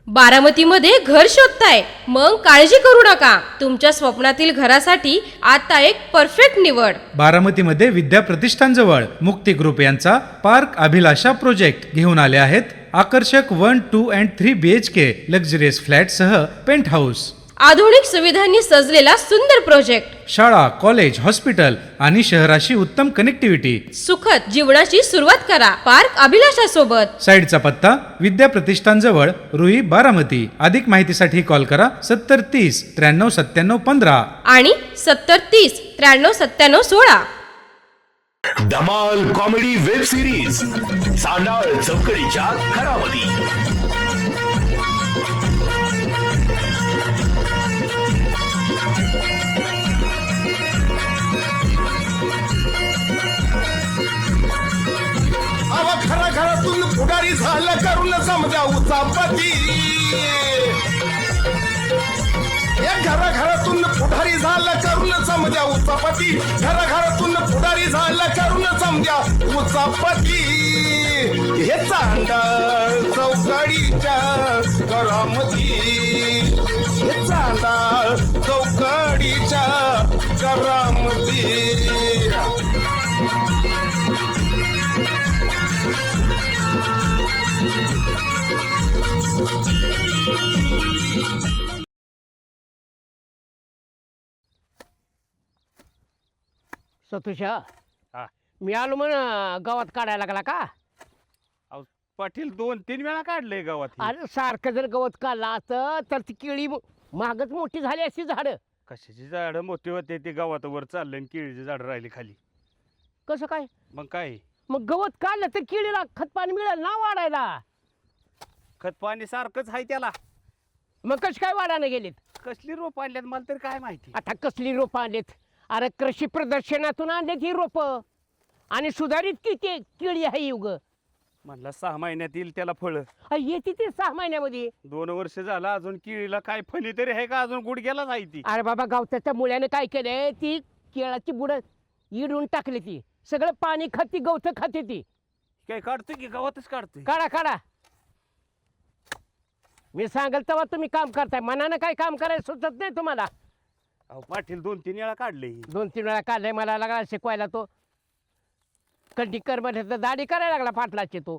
बारामतीमध्ये घर शोधताय? मग काळजी करू नका, तुमच्या स्वप्नातील घरासाठी आता एक परफेक्ट निवड. बारामतीमध्ये विद्या प्रतिष्ठान जवळ मुक्ती ग्रुप यांचा पार्क अभिलाषा प्रोजेक्ट घेऊन आले आहेत. आकर्षक 1, 2 and 3 BHK लक्झरियस फ्लॅट सह पेंट हाऊस. आधुनिक सुविधांनी सजलेला सुंदर प्रोजेक्ट. शाळा, कॉलेज, हॉस्पिटल आणि शहराशी उत्तम कनेक्टिव्हिटी. सुखद जीवनाची सुरुवात करा पार्क अभिलाषा सोबत. साईडचा पत्ता विद्या प्रतिष्ठान जवळ रुई, बारामती. अधिक माहितीसाठी कॉल करा 7030 93 97 15 आणि 7030 93 97 16. धमाल कॉमेडी वेब सिरीज सांडाळ चौकडीच्या घरामध्ये. खरा घरातून पुढारी झालं करून समजा उचापती. घराघरातून पुढारी झालं करून समजा उचापती. घराघरातून पुढारी झालं करून समजा उचापती. हे चांडाळ चौकडीच्या घरामध्ये. हे चांडाळ चौकडीच्या घरामध्ये. सतुशा, हा. मी आलो म्हण गावात काढायला लागला का? पाटील 2-3 वेळा काढलंय गावात. अरे सारखं जर गवत काढला असतं तर ती केळी मागच मोठी झाली अशी झाडं. कशाची झाडं मोठी होते ते गावात वर चाललं आणि केळीची झाडं राहिली खाली. कसं काय? मग काय, मग गवत काढलं तर केळीला खत पाणी मिळेल ना वाढायला. खत पाणी सारखंच आहे त्याला. मग कशी काय वाढायला गेलीत? कसली रोप आणल्यात मला तर काय माहिती. आता कसली रोपं आणलीत? अरे कृषी प्रदर्शनातून आणलेत ही रोपं आणि सुधारित किती केळी आहे युग. म्हणला 6 महिन्यात येईल त्याला फळ. येते ते 6 महिन्यामध्ये. 2 वर्ष झालं अजून केळीला काय फणी तरी आहे का? अजून गुडघ्यालाच आहे ती. अरे बाबा, गावच्या मुलाने काय केलंय, ती केळाची बुडं इडून टाकली. ती सगळं पाणी खाती, गवत खाते. ती काय काढतोय की गावातच काढतोय. काढा काढा, मी सांगेल तेव्हा तुम्ही काम करताय. मनानं काय काम करायला सुचत नाही तुम्हाला. अहो पाटील 2-3 वेळा काढले. 2-3 वेळा काढलंय. मला लागला शिकवायला तो कंडिकर मध्ये तर दाढी करायला लागला पाटलाची. तो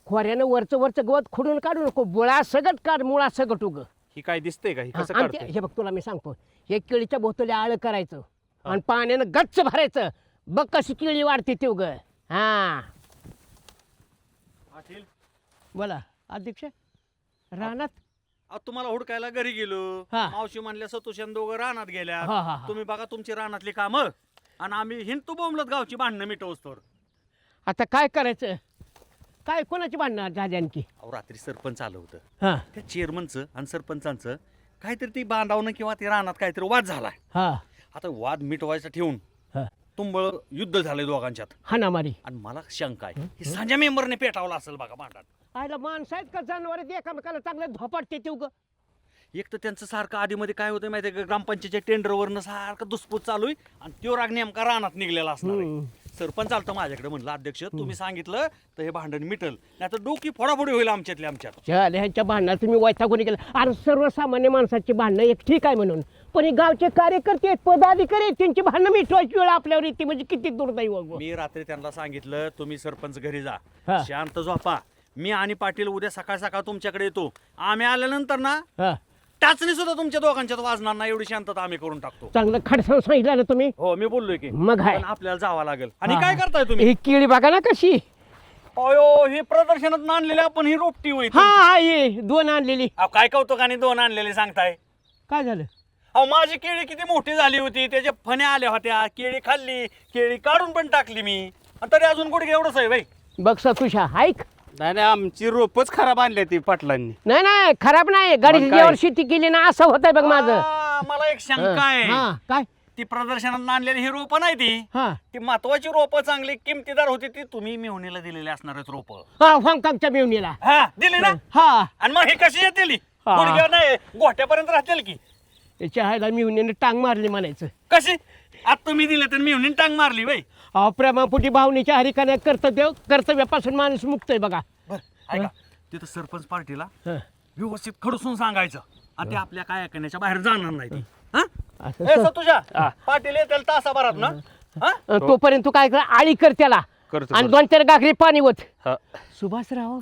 खोऱ्यानं वरचं गवत खुडून काढू नको, बुळा सगट काढ, मुळा सगट उग. ही काय दिसतंय का? ही कसं आणि काढतोय? हे बघ, तुला मी सांगतो, हे केळीच्या बोतले आळं करायचं आणि पाण्यानं गच्च भरायचं. बघ कशी केळी वाढते ते उग. हा पाटील, बोला अध्यक्ष. रानात तुम्हाला हुडकायला घरी गेलो. हा. मावशी म्हणल्या सतोशन दोघं रानात गेल्या. हा, हा, हा. तुम्ही बघा तुमची रानातली कामं आणि आम्ही हिंटू बोंबलत गावची भांडणं मिटवस्तोर. आता काय करायचं? काय कोणाची भांडणं झाली आणखी? अहो रात्री सरपंच आलं होतं. हा त्या चेअरमनचं आणि सरपंचांचं काहीतरी ती बांधावणं किंवा ते रानात काहीतरी वाद झालाय. हा आता वाद मिटवायचा ठेवून हा तुंबळ युद्ध झालंय दोघांच्यात. हाणामारी. आणि मला शंका आहे ही संजय मेंबरने पेटावला असेल बघा भांडण. आयला माणसं आहेत का जनावर आहेत? एकामेकाला चांगलं धोपाटते ते उग. एक तर त्यांचं सारखं आधीमध्ये काय होतं माहिती आहे का, ग्रामपंचायतच्या टेंडरवरनं सारखं दुसपूत चालू आहे आणि तो राग नेमका रानात निघलेला असणार आहे. सरपंच आलतं माझ्याकडे, म्हणलं अध्यक्ष तुम्ही सांगितलं तर हे भांडण मिटल, नाही तर डोकी फोडाफोडी होईल आमच्यातल्या आमच्यात. ह्यांच्या भांडणात तुम्ही वैतागून गेला. अरे सर्वसामान्य माणसाची भांडणं एक ठीक आहे म्हणून, पण हे गावचे कार्यकर्ते आहेत, पदाधिकारी आहेत, त्यांची भांडणं मिटवायची वेळ आपल्यावर येते म्हणजे किती दुर्दैव. मी रात्री त्यांना सांगितलं तुम्ही सरपंच घरी जा, हा. शांत झोपा. मी आणि पाटील उद्या सकाळ सकाळ तुमच्याकडे येतो. आम्ही आल्यानंतर ना हा टाचणी सुद्धा तुमच्या दोघांच्यात वाजणार नाही एवढी शांतता आम्ही करून टाकतो. चांगलं खडसावून सांगितलं ना तुम्ही. हो मी बोललोय की मग आहे. पण आपल्याला जावं लागेल. आणि हा. काय करताय तुम्ही? ही केळी बघा ना कशी. अयो ही प्रदर्शनात आणलेली आपण ही रोपटी होईल. हा ये 2 आणलेली. काय कौतुकाने 2 आणलेले सांगताय? काय झालं? अहो माझी केळी किती मोठी झाली होती, त्याच्या फण्या आल्या होत्या, केळी खाल्ली, केळी काढून पण टाकली मी, आणि तरी अजून गुडघे एवढंच आहे बाई. बघ सतुषा, ऐक. नाही आमची रोपच खराब आणली ती पाटलांनी. नाही खराब नाही. गाडी मग काय? ज्यावर शेती केली ना असं होतंय बघ माझं. मला एक शंका आहे. हा काय? ती प्रदर्शनात आणलेली ही रोपं नाही ती हा ती महत्वाची रोपं चांगली किमतीदार होती, ती तुम्ही मेहुणीला दिलेली असणार आहेत रोपं. हा हाँगकाँगच्या मेवणीला. हा दिली ना. हा आणि मग हे कशी येतील? हा. गुडघ्यावर नाही गोठ्यापर्यंत राहतील की त्याच्या हायला मेवणीने टांग मारली म्हणायचं. कशी? आता तुम्ही दिले तर मेहुणीने टांग मारली बाई. प्रेमापोटी भावनेच्या हरिकाने कर्तव्यापासून माणूस मुक्त आहे बघा. बरं ऐका, तिथं सरपंच पार्टीला हं. व्यवस्थित खडूसून सांगायचं आणि ते आपल्या काय ऐकण्याच्या बाहेर जाणार नाही ते. असं ए, सतुजा पाटील येतील तासाभरात ना हा? तोपर्यंत तू काय कर, आळी कर त्याला करतो, आणि करतो. 2-4 गागरी पाणी वत हा. सुभाषराव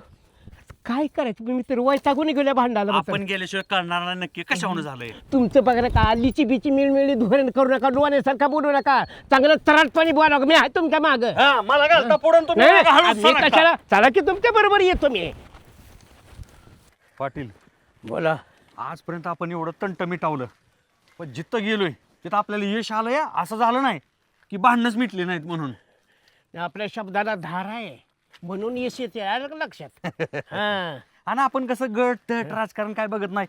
काय करायचं मी तर वैतागून गेल्या भांडाला आपण गेल्याशिवाय कळणार नाही नक्की कशावर झालंय. तुमचं बघा का लिची बिची मिळमिळी धोरण करू नका डोळ्यासारखा बोलू नका चांगलं तराटपणे बोला मी आहे तुमच्या माग हा, मला घालता पुढून तुम्ही मागं हळूच सरकता. कशाला चला की तुमच्या बरोबर येतो मी पाटील बोला आजपर्यंत आपण एवढं तंट मिटावलं पण जिथं गेलोय तिथं आपल्याला यश आलंय असं झालं नाही की भांडणच मिटले नाहीत म्हणून. आपल्या शब्दाला धार आहे म्हणून यश येते आलं का लक्षात हा आणि आपण कसं गट तट राजकारण काय बघत नाही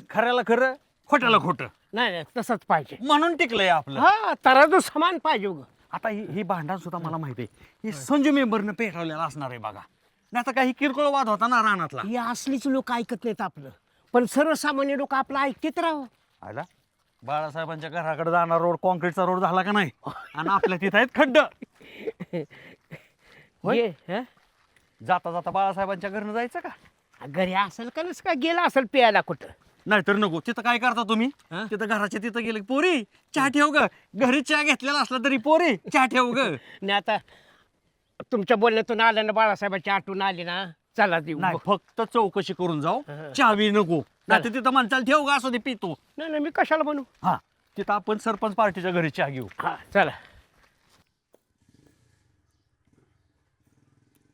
खऱ्याला खरं खोट्याला खोटं नाही नाही, तसंच पाहिजे म्हणून टिकलंय आपलं. हा तराजू समान पाहिजे उगं. आता ही भांडण सुद्धा मला माहिती आहे ही संजू मेंबरनं पेटवलेलं असणार आहे बघा. नाही आता काही किरकोळ वाद होता ना रानातला. ही असलीच लोक ऐकत नाहीत आपलं पण सर्वसामान्य लोक आपलं ऐकतेच राहो आला बाळासाहेबांच्या घराकडे जाणार रोड कॉन्क्रीटचा रोड झाला का नाही आणि आपल्या तिथं आहेत खड्ड. ये, हं? जाता जाता बाळासाहेबांच्या घरनं जायचं का? घरी असेल का नस का गेला असेल प्यायला कुठं नाहीतर नको. तिथं काय करता तुम्ही तिथं घराच्या तिथं गेले की, पोरी चहा ठेव ग. घरी चहा घेतलेला असला तरी पोरी चहा ठेव ग. नाही आता तुमच्या बोलण्यातून आलं ना बाळासाहेबांची आठवण आली ना चला देऊ नाही फक्त चौकशी करून जाऊ हं. चहा बी नको. नाही तिथं म्हणचाल ठेव ग असं ते पितो. नाही नाही मी कशाला बनू हा तिथं आपण सरपंच पार्टीच्या घरी चहा घेऊ. हा चला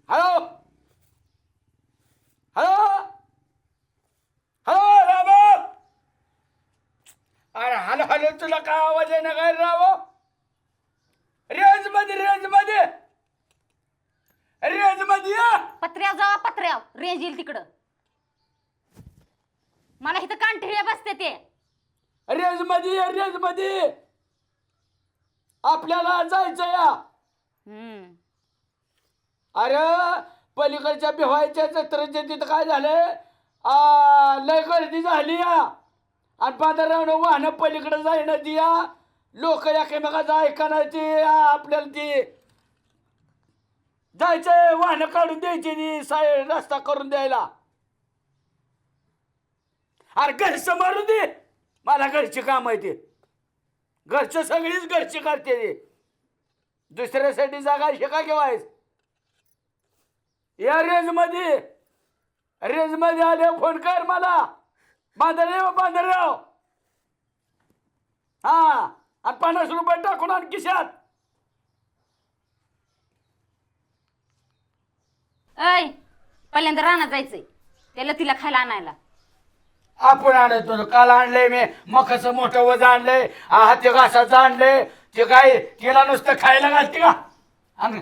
हॅलो हॅलो हॅलो राम अरे हॅलो हॅलो तुला काय आवाज आहे ना काय राव रेंज मध्ये या पत्र्याव जावा पत्र्याव रेंज येईल तिकडं मला इथं कांठिळ्या बसते ते रेंज मध्ये आपल्याला जायचं या अरे पलीकडच्या बिवायच्या जत्रेच्या तिथं काय झालंय लय गर्दी झाली या आणि बाजारावनं वाहनं पलीकडे जाईना ती या लोक एकेमेकाचं ऐकणार ते आपल्याला ती जायचंय वाहनं काढून द्यायची ती साईड रस्ता करून द्यायला अरे घरचं मारून दे मला घरची काम आहे ते घरचं सगळीच घरची करते ते दुसऱ्यासाठी जागा शिका घेवायच या रेंज मध्ये आले फोन कर मला बांधराव हा आणि 50 रुपये टाकून आण खिशात ऐ पहिल्यांदा रानात जायचंय त्याला तिला खायला आणायला आपण आणतो काल आणलंय मी मकाचं मोठं वज आणलंय हाती घासाचं आणलंय ते काय तिला नुसतं खायला घालते का आणि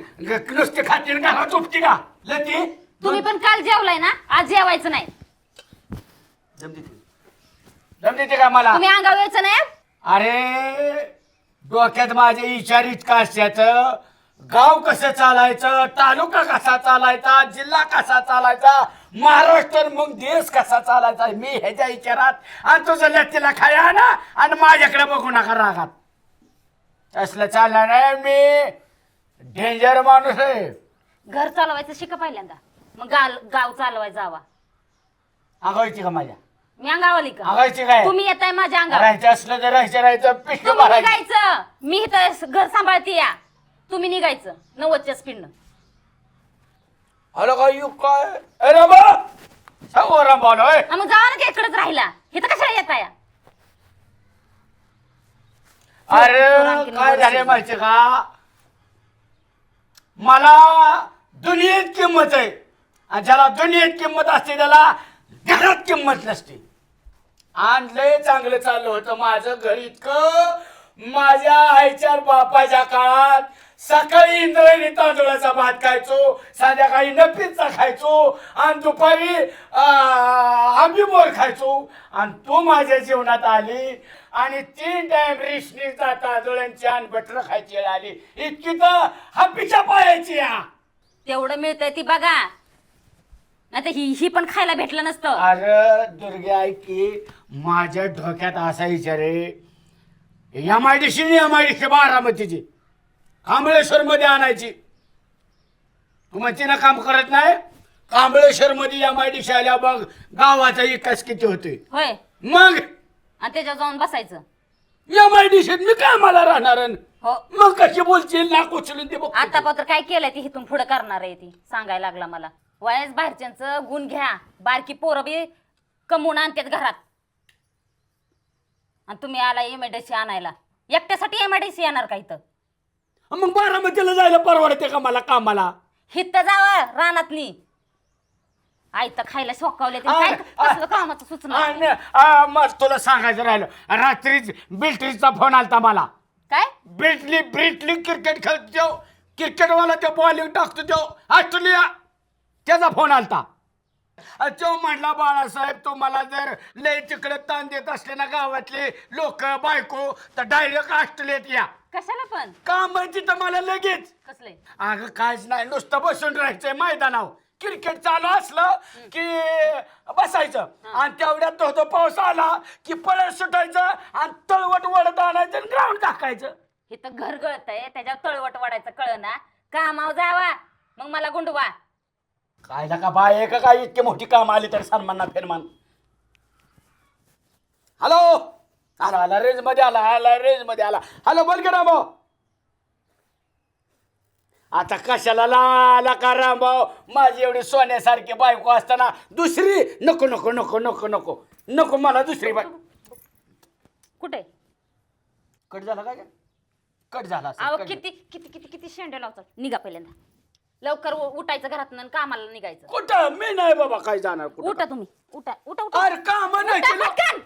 नुसते खाते घाला चुपती का लती तुम्ही पण काल जेवलाय ना आज जेवायचं नाही जमते का मला तुम्ही अंगावर यायचं नाही अरे डोक्यात माझे विचार इतका असत्याचं गाव कसं चालायचं तालुका कसा चालायचा जिल्हा कसा चालायचा महाराष्ट्र मग देश कसा चालायचा मी ह्याच्या विचारात आणि तुझं लत्तीला खाया ना आणि माझ्याकडे बघू नका रागात असलं चालणार नाही मी डेंजर माणूस आहे घर चालवायचं शिका पहिल्यांदा मग गाव चालवायचं जावा आगायची का माझ्या मी अंगावली का आगायची काय तुम्ही येताय माझ्या अंगावर राहायचं असलं तर राहायचं पिष्ट तुम्ही मारायचं निघायचं मी इथं घर सांभाळते या तुम्ही निघायचं 90च्या स्पीडनं हॅलो काय युग काय अरे बा सांगू रामभावलोय मग जावा ना की इकडेच राहिला इथं कशाला येताय अरे काय झाले माहिती का मला दुनियेत किंमत आहे आणि ज्याला दुनियेत किंमत असते त्याला घरात किंमत नसते आणि लय चांगलं चाललं होतं माझं घर इतकं माझ्या आईच्या बापाच्या काळात सकाळी इंद्रायणी तांदूळाचा भात खायचो संध्याकाळी नफीचा खायचो आणि दुपारी आंबी मोर खायचो आणि तू माझ्या जीवनात आली आणि 3 टाइम रेशनीचा तांदूळांची आणि बटर खायची वेळ आली इतकी तर हप्पीच्या पायाची या तेवढं मिळतंय ती बघा नाही तर ही पण खायला भेटलं नसतं अरे दुर्गे ऐकी माझ्या डोक्यात असा विचार आहे MIDC बारामतीची कांबळेश्वर मध्ये आणायची तू म्हणते ना काम करत नाही कांबळेश्वर मध्ये MIDC आल्या बघ गावाचा विकास किती होतोय. होय मग आणि त्याच्यावर जाऊन बसायचं. MIDC मी काय मला राहणार हो मग कशी बोलशील नाक उचलून ते बघ. आता पत्र काय केलंय ती इथून पुढे करणार आहे ती सांगायला लागला मला. वयस बाहेरच्यांचं गुण घ्या, बारकी पोरं बी कमवून आणतात घरात आणि तुम्ही आला MIDC आणायला. एकट्यासाठी MIDC येणार का इथं? मग बारामतीला जायला परवडते का मला कामाला? हित जावा रानातली आई तर खायला सोकावले काय कसलं कामाचं सुचना. मग तुला सांगायचं राहिलं रात्रीच बिल्ट्रीचा फोन आलता मला. काय ब्रिटली क्रिकेट खेळतो क्रिकेटवाला तो बॉलिंग टाकतो तो ऑस्ट्रेलिया त्याचा फोन आलता. तो म्हणला बाळासाहेब तुम्हाला जर लय तिकडे ताण देत असले ना गावातले लोक बायको तर डायरेक्ट ऑस्ट्रेलियात या. कशाला पण काम माहिती तर मला लगेच. कसले अगं काहीच नाही नुसतं बसून राहायचंय मैदानावर. क्रिकेट चालू असलं की बसायचं आणि तेवढ्यात तो पाऊस आला की पळत सुटायचं आणि तळवट वडत आणायचं आणि ग्राउंड टाकायचं. इथं घर गळतंय त्याच्यावर तळवट वाढायचं कळ ना. कामावर जावा मग मला गुंडवा. काय का बाय का काय इतकी मोठी काम आली तर सन्मान ना फेरमान. हॅलो आला रेंज मध्ये आला रेंज मध्ये आला. हॅलो बोल की रामभाऊ. आता कशाला आला का रामभाऊ? माझी एवढी सोन्यासारखी बायको असताना दुसरी नको नको नको नको नको नको मला दुसरी बाय. कुठे कट झाला काय कट झाला असेल, अहो कट किती किती किती किती शेंडे लावतात. निघा पहिल्यांदा लवकर उठायचं घरातून आणि कामाला निघायचं. कुठं मी नाही बाबा काय जाणार कुठं. उठा तुम्ही उठा उठा उठा अरे काम नाही उठा केलं. पटकन.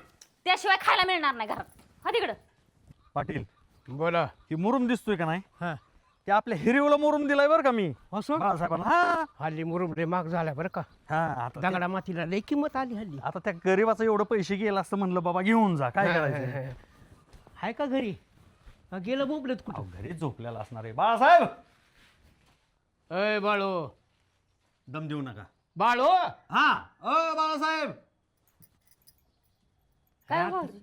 त्याशिवाय खायला मिळणार नाही घरात. हा तिकडं पाटील बोला. ही मुरुम दिसतोय का नाही हा ते आपल्या हिरवला मुरुम दिलाय बरं का मी असं बाळासाहेबांना. हा हल्ली मुरुम रे माग झाला बरं का. हा आता ते- दगडा मातीला लय किंमत आली हल्ली. आता त्या गरीबाचं एवढं पैसे गेलं असतं म्हणलं बाबा घेऊन जा काय करायचं. हाय का घरी गेलं बोबलत कुठं. अहो, घरी झोपलेला असणार आहे बाळासाहेब. अय बाळो दम देऊ नका. बाळो हा बाळासाहेब. काय भाऊजी?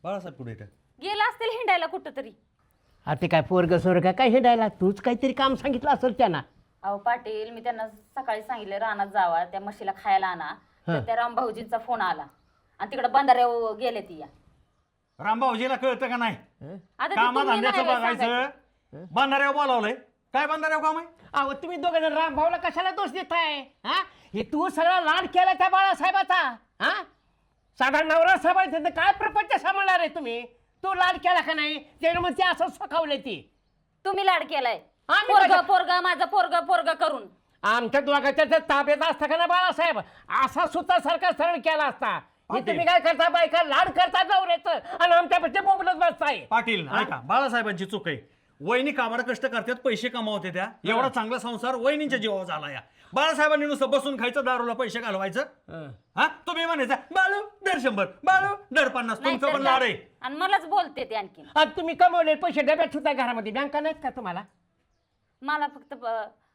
बाळासाहेब कुठे येतं? गेला असतील हिंडायला कुठं तरी. आता काय पोरग स्वर्ग काय हिंडायला तूच काहीतरी काम सांगितलं असेल त्यांना. अहो पाटील मी त्यांना सकाळी सांगितलं रानात जावा त्या म्हशीला खायला आणा. तर त्या राम भाऊजींचा फोन आला आणि तिकडे बंधाऱ्यावर गेले ती या. रामभाऊजीला कळतं का नाही? आता ते कामात तुम्ही धंद्याचं म्हणाले बघायचं. सांगायचं. बंधाऱ्यावर बोलावलंय. काय बंधाऱ्यावर काम आहे? अहो तुम्ही दोघं जण रामभाऊला कशाला दोष देताय? हा हे तू सगळा लाड केला त्या बाळासाहेबाचा. हा साधारण नवरा सांभाळते तर काय प्रपंच सांभाळणार आहे तुम्ही? तू लाड केला का नाही? त्यानं मग ते असं सखावले ती. तुम्ही लाड केलाय आम्ही पोरग कशा- पोरग माझं पोरग पोरग करून. आमच्या दोघांच्या जर ताब्यात असता का ना बाळासाहेब असा सुद्धा सरकार सरळ केला असता. हे तुम्ही काय करता बायका लाड करता नवऱ्याचं आणि आमच्यापेक्षा बोबलत बसताय. पाटील ऐका बाळासाहेबांची चूक आहे. वहिनी कामाला कष्ट करतात पैसे कमावते त्या एवढा चांगला संसार वहिनींच्या जीवावर झाला या. बाळासाहेबांनी नुसतं बसून खायचं दारूला पैसे घालवायचं. हा तुम्ही म्हणायचं बाळू दर 100 बाळू दर 50 तुमचं पण लाड आहे. आणि मलाच बोलते ते आणखी. आणि तुम्ही कमवले पैसे डब्यात सुद्धा घरामध्ये बँका नाहीत का तुम्हाला? मला फक्त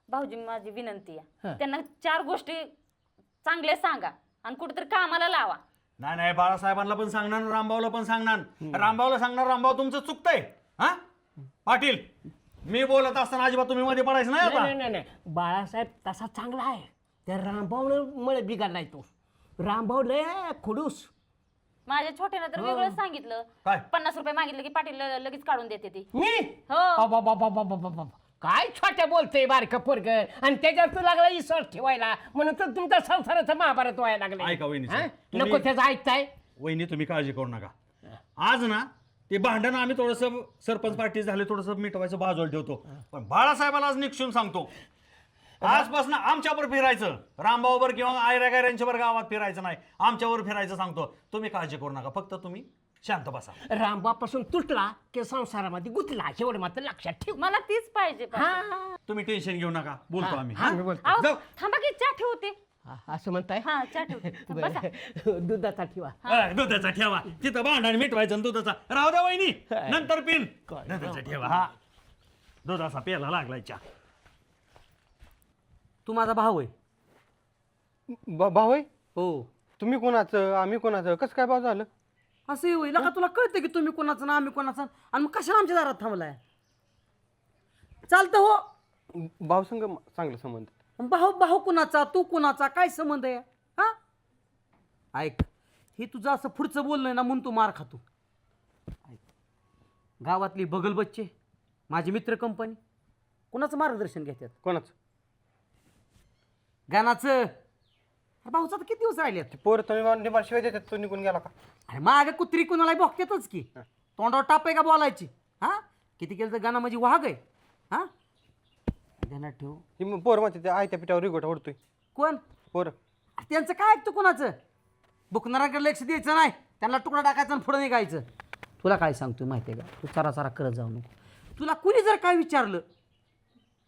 भाऊजी माझी विनंती आहे त्यांना 4 गोष्टी चांगल्या सांगा आणि कुठेतरी कामाला लावा. नाही नाही बाळासाहेबांना पण सांगणार रामभाऊला पण सांगणार. रामभाऊला सांगणार रामभाऊ तुमचं चुकतंय. हा पाटील मी बोलत असताना अजिबात तुम्ही मध्ये पडायचं नाही आता. नाही नाही नाही बाळासाहेब तसा चांगला आहे. त्या रामभाऊमुळे बिघडलाय तो. रामभाऊ लय खडूस. माझ्या छोट्यानं तर वेगळं सांगितलं. काय? 50 रुपये मागितलं की पाटील लगेच काढून देते ती. मी हो. अबाबाबाबाबाबाबा. काय छोट्या बोलतोय बारकं पोरग आणि त्याच्यावर तू लागला विश्वास ठेवायला म्हणून तर तुमच्या संसाराचं महाभारत व्हायला लागलं. ऐका वहिनीचं. नको तुम्ही- त्याचं ऐकताय. वहिनी तुम्ही काळजी करू नका. आज ना ते भांडण आम्ही थोडंसं सरपंच पार्टी झाले थोडंसं मिटवायचं बाजूला ठेवतो. पण बाळासाहेबाला आज निक्षून सांगतो आजपासून आमच्यावर फिरायचं. रामभाऊवर किंवा आयऱ्या गायऱ्यांच्यावर गावात फिरायचं नाही. आमच्यावर फिरायचं सांगतो. तुम्ही काळजी करू नका. फक्त तुम्ही शांत बसा. रामबापासून तुटला की संसारामध्ये गुतला एवढं मात्र लक्षात ठेव. मला तीच पाहिजे पण. हा तुम्ही टेन्शन घेऊ नका. बोलतो आम्ही. हा, मी बोलतो. अहो, जाऊ. थांबा की चहा ठेवते. असं म्हणताय. हा चहा ठेवते. बसा. बरं. दुधाचा ठेवा. दुधाचा ठेवा. तिथं भांडण मिटवायचं आणि दुधाचा राहू द्या वहिनी नंतर पिन. दुधाचा ठेवा. हा दुधाचा प्यायला लागलाय चहा. तू माझा भाऊ आहे. भाऊ आहे? हो तुम्ही कोणाचं आम्ही कोणाचं कसं काय भाऊ झालं? असं होईल का? तुला कळतं की तुम्ही कोणाचं ना आम्ही कोणाचं आणि मग कशाला आमच्या दारात थांबलाय? चालतं हो. भाऊ संग चांगलं संबंध. भाऊ भाऊ कुणाचा तू कुणाचा काय संबंध आहे हा? ऐक, हे तुझं असं पुढचं बोलणं ना म्हणून तू मार खातो. ऐक, गावातली बगल बच्चे माझी मित्र कंपनी कुणाचं मार्गदर्शन घेतात? कोणाचं? गाण्याचं. अरे भाऊचा तर किती दिवस राहिले? पोर तुम्ही मला शिवाय देतात, तो निघून गेला का? अरे मागे कुत्री कुणाला बघतातच की, तोंडावर टाप आहे का बोलायची? हा, किती केलं तर गाणं म्हणजे वाघ आहे. हा, ध्यानात ठेव. ही पोर म्हणते ते आयत्या पिठावर रिगोट ओढतोय. कोण? पोर. अरे त्यांचं काय ऐकतो कोणाचं? बुकणाराकडे लक्ष द्यायचं नाही, त्यांना तुकडा टाकायचा आणि पुढे निघायचं. तुला काय सांगतोय माहिती आहे का, तू चरा करत जाऊ नको. तुला कुणी जर काय विचारलं,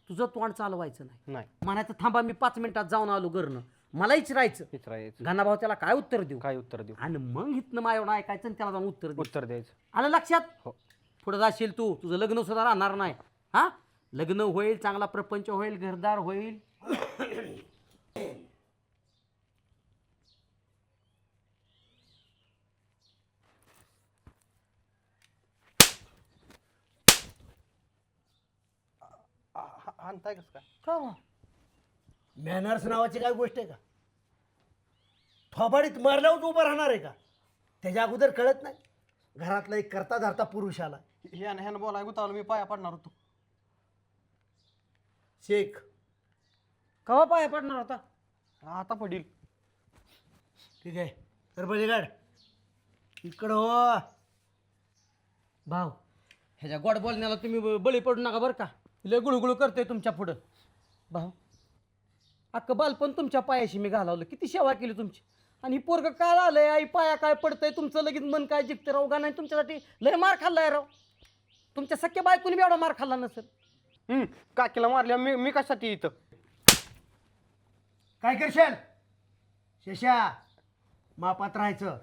तुझं तोंड चालवायचं नाही. म्हणायचं थांबा मी 5 मिनिटात जाऊन आलो घरनं, मला विचारायचं गाणाभाऊ त्याला काय उत्तर देऊ, काय उत्तर देऊ, आणि मग इथनं माझ्यावर ऐकायचं आणि त्याला जाऊन उत्तर द्यायचं. आलं लक्षात? हो. पुढे जाशील तू, तुझं लग्न सुद्धा राहणार नाही. हा, लग्न होईल, चांगला प्रपंच होईल, घरदार होईल. आणताय कसं काय? का मॅनर्स नावाची काय गोष्ट आहे का? थोबाडीत मारल्यावर उभं राहणार आहे का? त्याच्या अगोदर कळत नाही घरातला एक करता धरता पुरुष आला. ह्यानं बोलाय गुतावलं, मी पाया पडणार होतो. शेख कवा पाया पडणार होता? आता पडील. ठीक आहे, तर बलीगाड इकडं हो. भाऊ, ह्याच्या गोड बोलण्याला तुम्ही बळी पडू नका बरं का. लय गुळगुळ करतोय तुमच्या पुढं. भाऊ, अख्खं बालपण तुमच्या पायाशी मी घालवलं, किती सेवा केली तुमची. आणि ही पोरगं काय आलंय, आई पाया काय पडतंय, तुमचं लगेच मन काय जिंकतं राव. गाणं तुमच्यासाठी लय मार खाल्लाय राव. तुमच्या सख्या बायकोनी बी एवढा मार खाल्ला नसेल. काकीला मारल्या, मी कशासाठी इथं? काय करशाल शेषा? मापात राहायचं.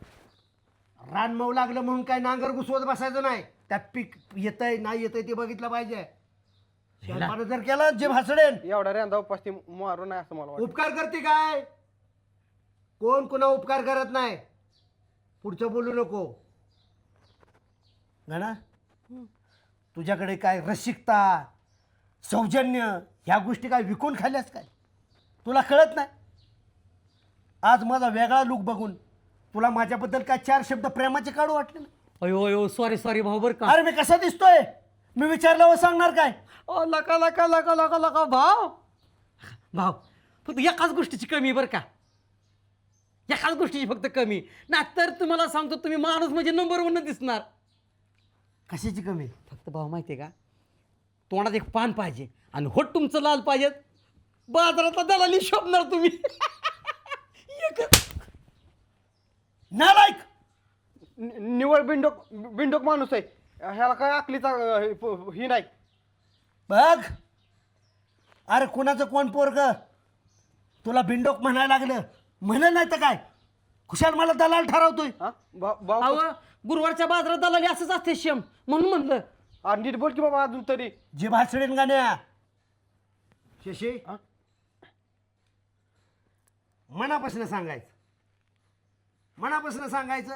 रान मऊ लागलं म्हणून काय नांगर घुसवत बसायचं नाही. त्यात पीक येतंय नाही येतंय ते बघितलं पाहिजे. शेळपानं जर केलं जीभ हसडेन. एवढा रेंदा उपास ती मारू नाही असं मला वाटतं. उपकार करते काय? कोण कोणा उपकार करत नाही. पुढचं बोलू नको. गाणा, तुझ्याकडे काय रसिकता, सौजन्य ह्या गोष्टी काय विकून खाल्ल्यास काय? तुला कळत नाही? आज माझा वेगळा लुक बघून तुला माझ्याबद्दल काय 4 शब्द प्रेमाचे काढू वाटले ना? अयो अयो, सॉरी भाऊ बरं का. अरे मी कसा दिसतोय? मी विचारल्यावर सांगणार काय? ओ लका लका लका लका लका भाऊ. भाऊ, फक्त एकाच गोष्टीची कमी बरं का, एकाच गोष्टीची फक्त कमी. नाहीतर तुम्हाला सांगतो, तुम्ही माणूस म्हणजे नंबर 1 दिसणार. कशाची कमी? फक्त भाऊ माहिती आहे का, तोंडात एक पान पाहिजे आणि होट तुमचं लाल पाहिजे. बाजारातला दलाली शोभणार तुम्ही. नालायक. निवळ बिंडोक माणूस आहे. ह्याला काय अकलीचा ही नाही. बघ, अरे कुणाचं कोण पोरग तुला बिंडोक म्हणायला लागलं? म्हणलं नाही तर काय, खुशाल मला दलाल ठरवतोय. अहो, गुरुवारच्या बाजारात दलाली असंच असते शेम, म्हणून म्हणलं. नीट बोल की बाबा अजून तरी. जी भासडेन गाण्या. शशी, मनापासून सांगायचं, मनापासून सांगायचं,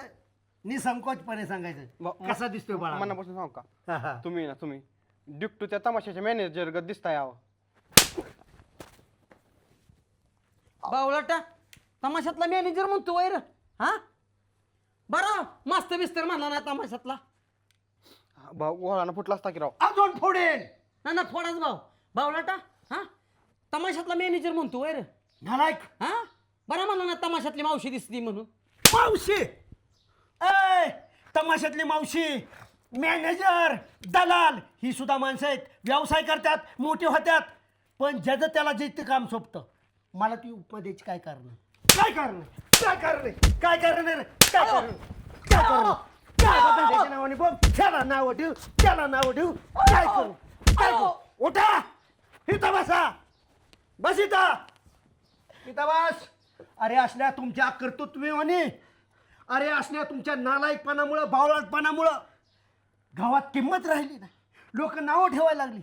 निसंकोचपणे सांगायचं. कसा दिसतोय बाळा? मनापासून सांग हा, का? हा. तुम्ही डिक्टू त्या तमाशाच्या मॅनेजर गत दिसताय. यावं बावळाटा, तमाशातला मॅनेजर म्हणतो वैर. हा, बरं मस्त बिस्तर म्हणला ना तमाशातला. भाऊ गोळानं फुटला असता की राव. अजून फोडेन. ना ना फोडाच भाऊ. बावळाटा, हा, तमाशातला मॅनेजर म्हणतो वैर. नालायक. हा, बरं म्हणला ना तमाशातली मावशी दिसली म्हणून. मावशी? ऐ, तमाशातली मावशी, मॅनेजर, दलाल ही सुद्धा माणसं आहेत. व्यवसाय करतात, मोठी होत्यात. पण ज्याचं त्याला जे ते काम सोपतं. मला ती उपमा द्यायची काय कारण? काय कारण? काय कारण? काय कारण रे? काय कारण? काय कारण? काय बदलायच्या नावाने बघ, त्याला नाव ठेव, त्याला नाव ठेव. काय करू? काय करू? उठा, इथं बसा. बस इथं बस. अरे असल्या तुमच्या कर्तृत्वाने, अरे असल्या तुमच्या नालायकपणामुळं, बावळटपणामुळं गावात किंमत राहिली नाही. लोक नावं ठेवायला लागली.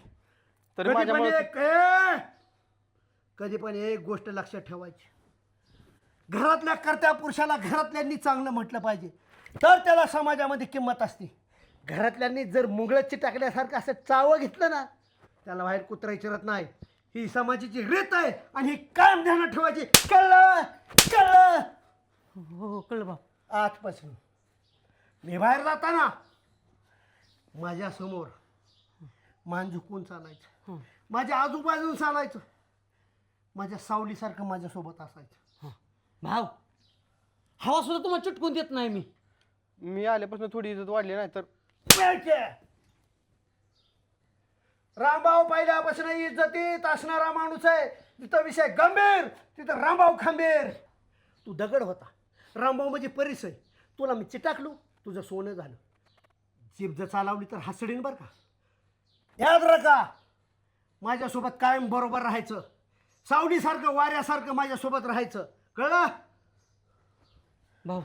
कधी पण एक गोष्ट लक्षात ठेवायची, घरातल्या कर्त्या पुरुषाला घरातल्यांनी चांगलं म्हटलं पाहिजे, तर त्याला समाजामध्ये किंमत असते. घरातल्यांनी जर मुंगळं चिटाकल्यासारखं असं चावं घेतलं ना, त्याला बाहेर कुत्रा विचारत नाही. ही समाजाची रीत आहे आणि ही कायम ध्यानात ठेवायची. कळलं कळलं. हो कळलं भाऊ. आजपासून मी बाहेर जाताना माझ्या समोर मान झुकून चालायचं, माझ्या आजूबाजून चालायचं, माझ्या सावलीसारखं माझ्यासोबत असायचं. भाऊ हवा सुद्धा तुम्हाला चिटकून देत नाही मी. मी आल्यापासून थोडी इज्जत वाढली नाही तर रामभाऊ पहिल्यापासून इज्जतीत असणारा माणूस आहे. तिथं विषय गंभीर, तिथं रामभाऊ खंबीर. तू दगड होता, रामभाऊ म्हणजे परिस आहे. तुला मी चिटाकलो, तुझं सोनं झालं. जीभ जर चालवली तर हसडीन बरं का. याद राखा, माझ्यासोबत कायम बरोबर राहायचं, सावलीसारखं वाऱ्यासारखं माझ्यासोबत राहायचं. कळलं? भाऊ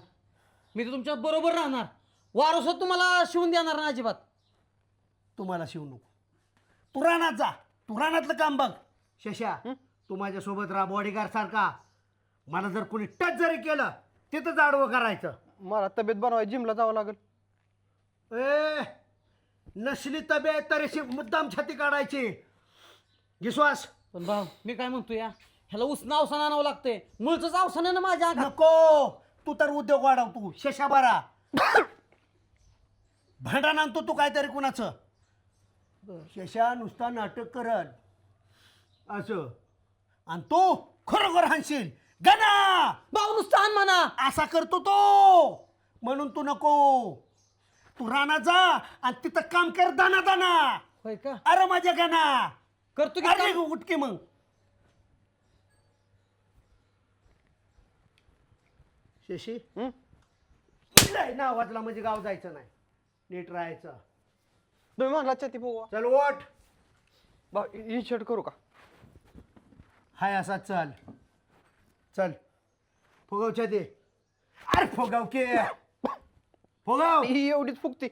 मी तर तुमच्या बरोबर राहणार. वारस तुम्हाला शिवून देणार ना अजिबात. तुम्हाला शिवू नको, तू रानात जा, तू रानातलं काम बघ. शशा तू माझ्यासोबत राहा बॉडीगार्ड सारखा. मला जर कोणी टच जरी केलं तिथंच आडवं करायचं. मला तब्येत बनवाय जिमला जावं लागेल. ए नसली तब्येत तर अशी मुद्दाम छाती काढायची. विश्वास पण भाऊ मी काय म्हणतो या ह्याला उसनं अवसान आणावं लागतंय. मुळचंच अवसान आहे ना माझ्या अंगात. नको, तू तर उद्योग वाढव. तू शशा बारा भांडण आणतो तू काहीतरी कुणाचं. शशा नुसता नाटक करत असं आणि तू खरोखर हाणशील. गणा भाऊ नुसतं आण म्हणा. असा करतो तो, म्हणून तू नको. तू रानात जा आणि तिथं काम कर दाना दाना. होय का? अरे माझ्या गणा करतो की अरे काम? उठकी मग. शशी ना वाजला म्हणजे गाव जायचं नाही, नीट राहायचं. तुम्ही म्हणला छाती फुगवा. चल ओट. भाऊ ही शर्ट करू का? हाय असा चल चल. फुगवच्या दे. अरे फुगव के फुगव. ही एवढीच फुगते.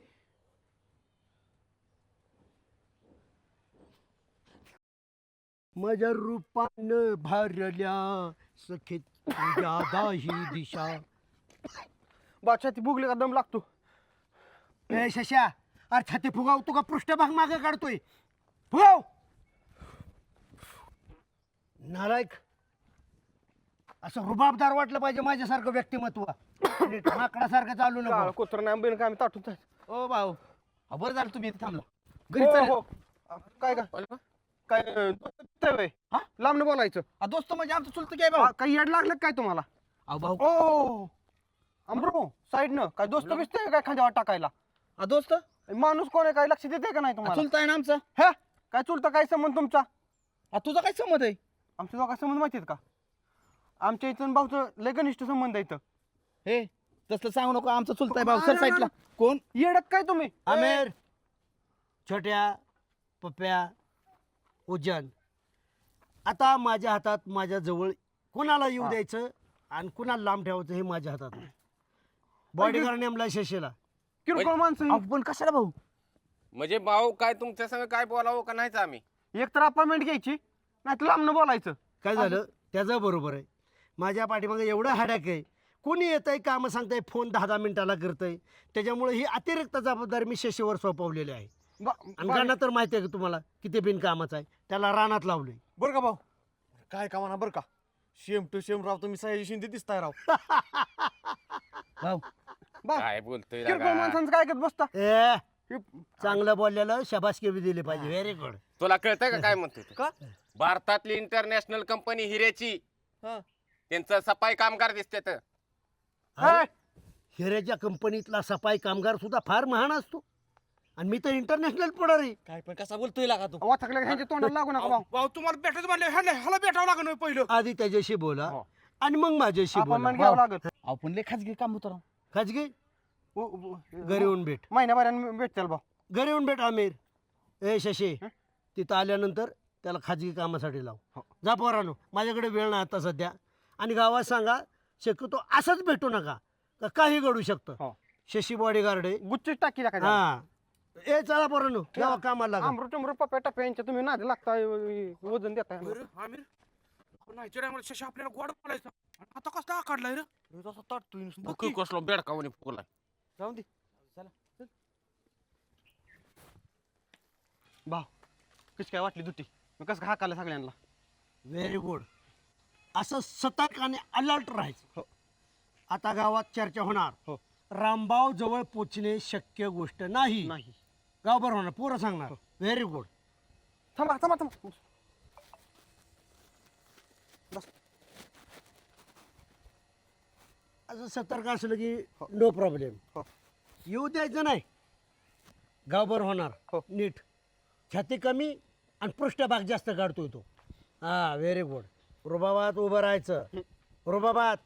माझ्या रूपानं भारल्या सखी तुझ्या दाही दिशा. बा छाती फुगली का दम लागतो. ए शशा, अरे छाती फुगाव. तू का पृष्ठभाग मागे काढतोय? फुगाव. नालायक. असं रुबाबदार वाटलं पाहिजे माझ्यासारखं व्यक्तिमत्व. नीट माकडासारखं चालू काळ नको. कोत्र नाही बिन काय ताटून जायचं. ओ भाऊ बरं झालं तुम्ही इथे थांबला. हो, हो. काय काय काय लांब बोलायचं. दोस्त म्हणजे आमचं चुलतं काय भाऊ? काही येड लागलं काय तुम्हाला? अहो भाऊ ओ अमरो साईडनं काय दोस्त बिसतंय काय खांद्यावर टाकायला? दोस्त माणूस कोण आहे काय लक्ष देते का नाही तुम्हाला? चुलता आहे ना आमचा. हे काय चुलता काय संबंध तुमचा? तुझा काय संमत आहे? आमच्या दोघा संबंध माहिती आहेत का? आमच्या इथं भाऊचं लय घनिष्ठ संबंध आहे इथं. हे तसलं सांगू नको. आमचा चुलता आहे भाऊ. सर साईडला. कोण? येडत काय तुम्ही? आमेर, छोट्या, पप्प्या, उज्जैन, आता माझ्या हातात, माझ्या जवळ कोणाला येऊ द्यायचं आणि कुणाला लांब ठेवायचं हे माझ्या हातात आहे. बॉडीगार्ड नेमला शशीला. किरकोळ माणसं ही. पण कशाला भाऊ? म्हणजे भाऊ काय तुमच्या संग काय बोलावं का नाहीच आम्ही? एक तर अपॉइंटमेंट घ्यायची नाही तर लांबनं बोलायचं. काय झालं त्याचं बरोबर आहे. माझ्या पाठीमागे एवढं हाडॅक आहे. कोणी येतंय कामं सांगताय, फोन 10-10 मिनिटाला करतंय. त्याच्यामुळे ही अतिरिक्त जबाबदारी मी शशीवर सोपवलेली आहे. आणि गाणं तर माहिती आहे का तुम्हाला किती बिनकामाचं आहे. त्याला रानात लावलंय. बरं का भाऊ? काय का म्हणा बरं का? शेम टू शेम राव तुम्ही सयाजी शिंदे दिसताय राव. भाऊ काय बोलतोय किरकोळ लागा? माणसांचं काय करत बसता? ए चांगलं बोललेलं शाबासकी बी दिली पाहिजे. Very good. तुला कळतंय का काय म्हणतोय ते? का? भारतातली इंटरनॅशनल कंपनी हिरेची त्यांचं सफाई कामगार दिसतात. हिऱ्याच्या कंपनीतला सफाई कामगार सुद्धा फार महान असतो. आणि मी तर इंटरनॅशनल पुढारी. काय पण कसा बोलतोय लागा तू? वाचकल्या ह्यांच्या तोंडाला लागू नका भाऊ. भाऊ तुम्हाला भेटायचं म्हणलं ह्याला भेटावं लागेल पहिलं. आधी त्याच्याशी बोला आणि मग माझ्याशी अपॉइंटमेंट बोला. घ्यावं लागत. आपण लय खाजगी काम होतं राव. खाजगी घरी येऊन भेट. महिन्याभराने भेटतील भाऊ. घरी येऊन भेट आमिर. ए शशी, तिथं आल्यानंतर त्याला खाजगी कामासाठी लाव. जा पोरानो, माझ्याकडे वेळ नाही आता सध्या. आणि गावात सांगा शक्यतो असंच भेटू नका, का काही घडू शकतं. शशी बॉडीगार्ड आहे. गुच्ची टाकी टाकायची. हा ए चला पोरानो, जावा कामाला लागा. अमृत अमृत पप्प्या टप्प्या यांच्या तुम्ही नादी लागताय वजन देताय. आमिर शशी आपल्याला गोड बोलायचं. आता कसला काढलाय रे? कसला बेडकावणी फुगलाय. जाऊन दे. चला भाऊ कशी काय वाटली दुटी? मग कसं हाकाला सगळ्यांना. Very good. असं सतर्क आणि अलर्ट राहायचं. आता गावात चर्चा होणार. रामभाऊ जवळ पोचणे शक्य गोष्ट नाही. गावभर होणार, पोरं सांगणार. Very good. थांबा थांबा थांबा. असं सतर्क असलं की नो प्रॉब्लेम. येऊ द्यायचं नाही. गावभर होणार नीट. छाती कमी आणि पृष्ठभाग जास्त काढतोय तो. हा व्हेरी गुड. रुबाबात उभं राहायचं. रुबाबात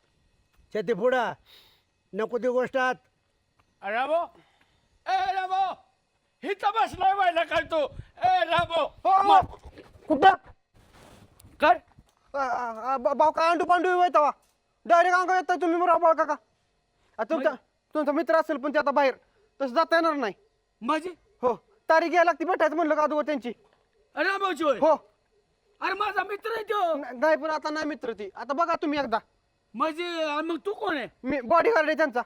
छाती पुढं. नको ती गोष्टात. रामो, ए रामो, हिथं बसलाय व्हायला काय तू? ए रामो, कुठं कर. भाऊ काय अंडू पांडू येत डायरेक्ट अंग येताय तुम्ही बरोबर भाऊ काका. तुमचा मित्र असेल पण ते आता बाहेर तसं जाता येणार नाही. माझी हो तारीख घ्यायला लागते भेटायचं म्हणलं का अगोदर त्यांची. रामोची होय? हो अरे माझा मित्र आहे तो. नाही पण आता नाही मित्र ती. आता बघा तुम्ही एकदा. म्हणजे मग तू कोण आहे? मी बॉडीगार्ड आहे त्यांचा.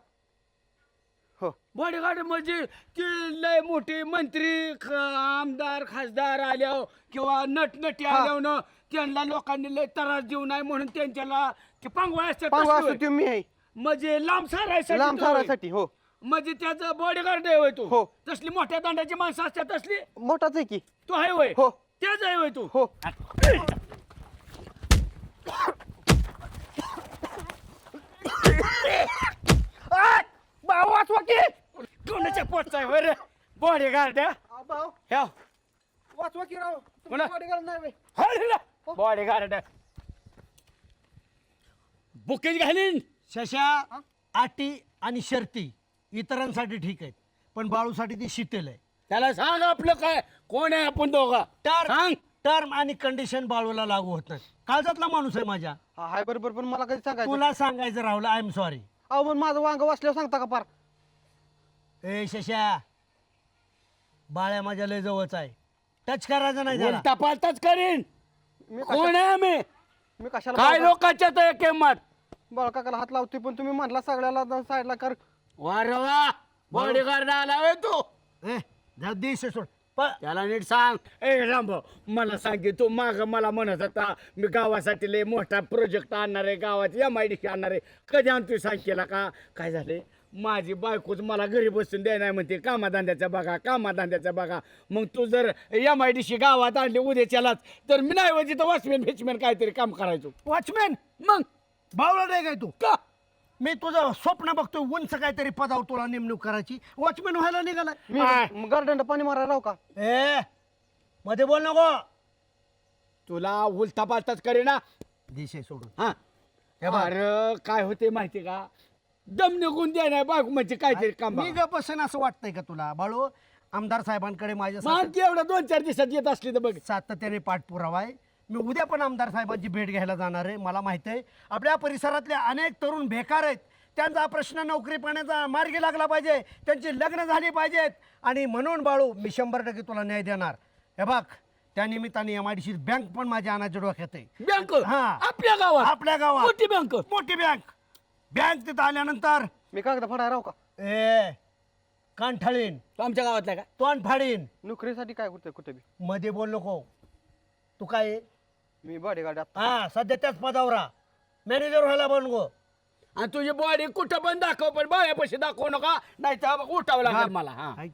हो बॉडीगार्ड म्हणजे ती लय मोठी मंत्री आमदार खासदार आल्यावर किंवा नटनटी आल्यावर ना त्यांना लोकांनी लय त्रास देऊ नये म्हणून त्यांच्याला ते पांगवा पांगवा असतो ते मी आहे. म्हणजे लांब सारायसाठी लांब तो होय. सारासाठी. हो म्हणजे त्याचं बॉडीगार्ड आहे होय तू? हो. तसली मोठ्या दंडाची माणसं असतात तसली मोठाच आहे की. तू आहे होय? हो त्याच आहे होय तू? हो भाऊ वाचवा की कोणाच्या पोटचा आहे होय रे बॉडीगार्ड? भाऊ ह्या वाचवा की राव. कोणा? बॉडीगार्ड नाही बे. बॉडीगार्ड बुकेज घालीन. शशा अटी आणि शर्ती इतरांसाठी ठीक आहेत पण बाळूसाठी ती शिथिल आहे. त्याला सांग आपलं काय कोण आहे आपण दोघा सांग. टर्म आणि कंडिशन बाळूला लागू होत नाही. काळजातला माणूस आहे माझ्या. हाय बरोबर पण मला कधी सांगायचं. तुला सांगायचं राहुल आय एम सॉरी. अहो पण माझं वांग वाचल्यावर सांगता का पार. ए शशा बाळ्या माझ्या लय जवळच आहे. टच करायचं नाही त्याला. तपासताच करीन. मी कोण आहे आम्ही मी कशाला काय लोकांच्या तर किंमत बाळ काकाला हात लावतोय पण तुम्ही म्हणला सगळ्याला साईडला कर. वा रे वा बॉडीगार्ड आला होय तू. ए जाऊ दे सोड. त्याला नीट सांग. ए रामभाऊ मला सांग की तू माग मला म्हणत होता मी गावासाठी लय मोठा प्रोजेक्ट आणणार आहे गावात MIDC आणणार आहे. कधी आणतोय सांग केला का? काय झाले माझी बायकोच मला घरी बसून द्याय नाही म्हणते कामाधंद्याचा बघा कामाधंद्याचा बघा. मग तू जर MIDC गावात आणली उद्याच्यालाच तर मी नाही तिथं वॉचमॅन काहीतरी काम करायचो. वॉचमॅन मग बावळा नाही काय तू? का मी तुझं स्वप्न बघतोय उंच काहीतरी पदावर तुला नेमणूक करायची. वॉचमॅन व्हायला निघाला. मी गार्डनला पाणी मारायला राहू का? ए मध्ये बोल नको. तुला उलथा पालताच करे ना. दिशे सोडून. हा अरे काय होते माहिती का दम निघून द्या नाही बायको म्हणजे काहीतरी काम मी ग बसेन असं वाटतंय का तुला बाळू? आमदार साहेबांकडे माझ्या मानती एवढं 2-4 दिवसात येत असली तर बघ. सातत्याने पाठपुरावा आहे. मी उद्या पण आमदार साहेबांची भेट घ्यायला जाणार आहे. मला माहित आहे आपल्या परिसरातले अनेक तरुण बेकार आहेत. त्यांचा प्रश्न नोकरी पाण्याचा मार्गी लागला पाहिजे. त्यांची लग्न झाली पाहिजेत. आणि म्हणून बाळू मी 100% तुला न्याय देणार. हे बघ त्या निमित्ताने MIDC बँक पण माझ्या आणाच्या डोक्यात आहे. बँक हा आपल्या गावात आपल्या गावात मोठी बँक मोठी बँक तिथं आल्यानंतर मी कागद फाडायला राहू का? ए कान ठाळीन तो आमच्या गावातला का? तोंड फाडीन. नोकरीसाठी काय करतोय कुठे बी. मध्ये बोल नको. तू काय आहे? मी बॉडीगार्ड. हा सध्या त्याच पदावर राहा. मॅनेजर व्हायला बनगो. आणि तुझी बॉडी कुठं पण दाखव पण बायापाशी दाखवू नका नाही तर उठावं लागेल मला. हा ऐक.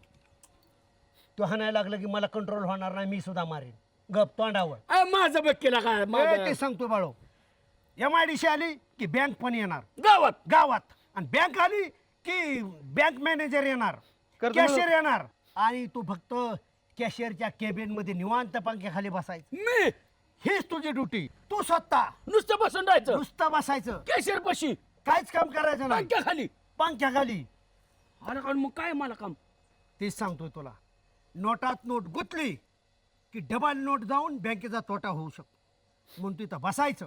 तू हाणायला लागलं की मला कंट्रोल होणार नाही. मी सुद्धा मारेन. गप तोंडावर. माझं बघ केला काय ते सांगतो बाळू. MIDC आली की बँक पण येणार गावात आणि बँक आली की बँक मॅनेजर येणार कर्ज कॅशियर येणार. आणि तू फक्त कॅशियरच्या केबिन मध्ये निवांत पंख्याखाली बसायचं. मी हीच तुझी ड्युटी. तू स्वतः नुसतं बसून राहायचं नुसतं बसायचं. कॅशियर पशी काहीच काम करायचं नाही. खाली पंख्याखाली. अरे कारण मग काय मला काम तेच सांगतोय तुला. नोटात नोट गुंतली की डबल नोट जाऊन बँकेचा तोटा होऊ शकतो. म्हणून तिथं बसायचं.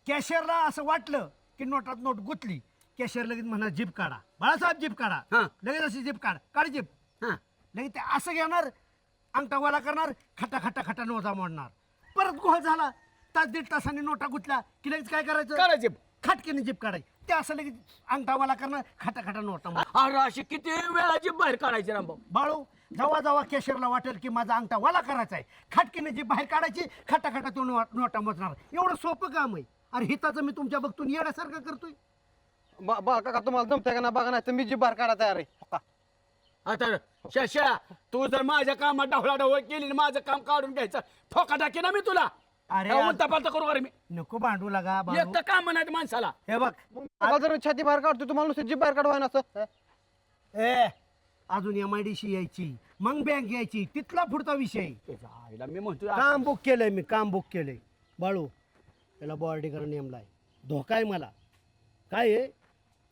कॅशियरला असं वाटलं की नोटात नोट गुंतली कॅशियर लगेच म्हणा जीप काढा बाळासाहेब जीप काढा. लगेच अशी जीप काढ जीप. लगेच ते असं घेणार अंगठावाला करणार खटा खटा खटा नोटा मोडणार. परत गोळ झाला तास 1.5 तासाने नोटा गुंतल्या की लगेच काय करायचं? खटकेने जीप काढायची. ते असं लगेच अंगठावाला करणार खटा खटा नोटा मोडणार. अरे अशी किती वेळा जीप बाहेर काढायची रामभाऊ? बाळू जेव्हा जेव्हा केशरला वाटेल की माझा अंगठा वाला करायचा आहे खाटकीने जी बाहेर काढायची खटा खटा तो नोटा मोजणार एवढं सोपं काम आहे. अरे हिताचं मी तुमच्या बघतून येण्यासारखं करतोय. बा काका तुम्हाला जमतंय का ना बघा नाही तर मी जी बाहेर काढा तयार आहे हो का? आता शशा तू जर माझ्या कामात ढवळाढवळ केली ना माझं काम काढून घ्यायचं ठोका टाके ना मी तुला. अरे तपालता करू अरे मी नको भांडू लागा भांडू. एक तर काम नाही माणसाला. हे बघ काका जर छाती बाहेर काढतो तुम्हाला नुसतं जी बाहेर काढवाय ना असं. ए अजून MIDC यायची मग बँक यायची तिथला पुढचा विषय. मी म्हणतो काम बुक केलंय मी काम बुक केलंय बाळू. त्याला बॉडीगार्ड नेमलाय धोका आहे मला. काय आहे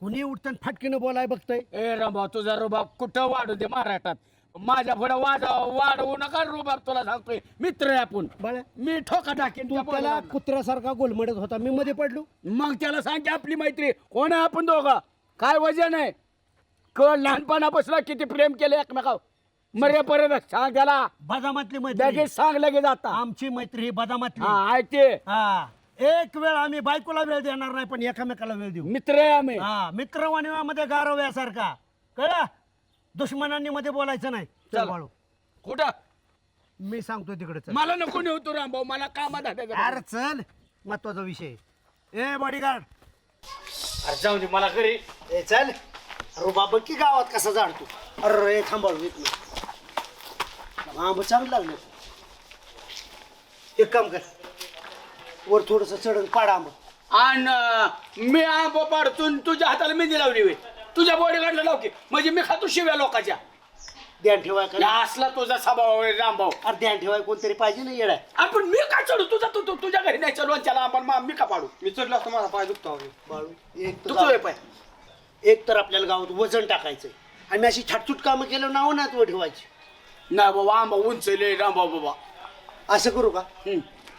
कुणी उठतं फाटकीनं बोलाय बघतय. ए रामभाऊ तुझा रुबाब कुठं वाढू दे महाराष्ट्रात माझ्या पुढे वाढवू नका रुबाब तुला सांगतोय मित्र आहे आपण. बाळा मी ठोका टाकेन तू त्या त्याला पोराला. कुत्र्यासारखा गोलमडत होता मी मध्ये पडलो. मग त्याला सांग की आपली मैत्री कोण आहे आपण दोघं काय वजन आहे कळ लहानपणापासून किती प्रेम केलं एकमेकावर मरेपर्यंत सांग त्याला. बदामातली मैत्री लगेच सांग लगेच आता. आमची मैत्री ही बदामातली. हा ऐकते हा एक वेळ आम्ही बायकोला वेळ देणार नाही पण एकामेकाला वेळ देऊ. मित्र आहे आम्ही. हा मित्रवाणीमध्ये गारव्यासारखा कळला. दुश्मनांनी मध्ये बोलायचं नाही. चल बाळू कुठं मी सांगतो तिकडे चल. मला नको नेऊ रामभाऊ मला कामात आहे. अरे चल महत्वाचा विषय. ए बॉडीगार्ड अरे जाऊ दे मला घरी. ए चल रुबा बघ की गावात कसा जाणतो. अरे थांबाळू येत नाही आंब चांगलं लागलं. एक काम कर वर थोडस चढून पाडा आंब. आणि मी आंब पाडतून तुझ्या हाताला मेहंदी लावली वे तुझ्या बॉडीगार्डला लाव की म्हणजे मी खातो शिव्या लोकांच्या. ध्यान ठेवाय का असला तुझा स्वभाव आहे रामभाऊ. अरे ध्यान ठेवाय कोणतरी पाहिजे ना येडा. आपण मी काय चढू तुझा तू तुझ्या घरी नाही चढू त्याला आपण मी का पाडू. मी चढलो असतो माझा पाय दुखतो बाळू एक तुझं तर पाय एक तर आपल्याला गावात वजन टाकायचंय आणि अशी छाटछूट कामं केलं नाव ना तू ठेवायची. नाही बाबा आंबा उंच लय रामभाऊ बाबा. असं करू का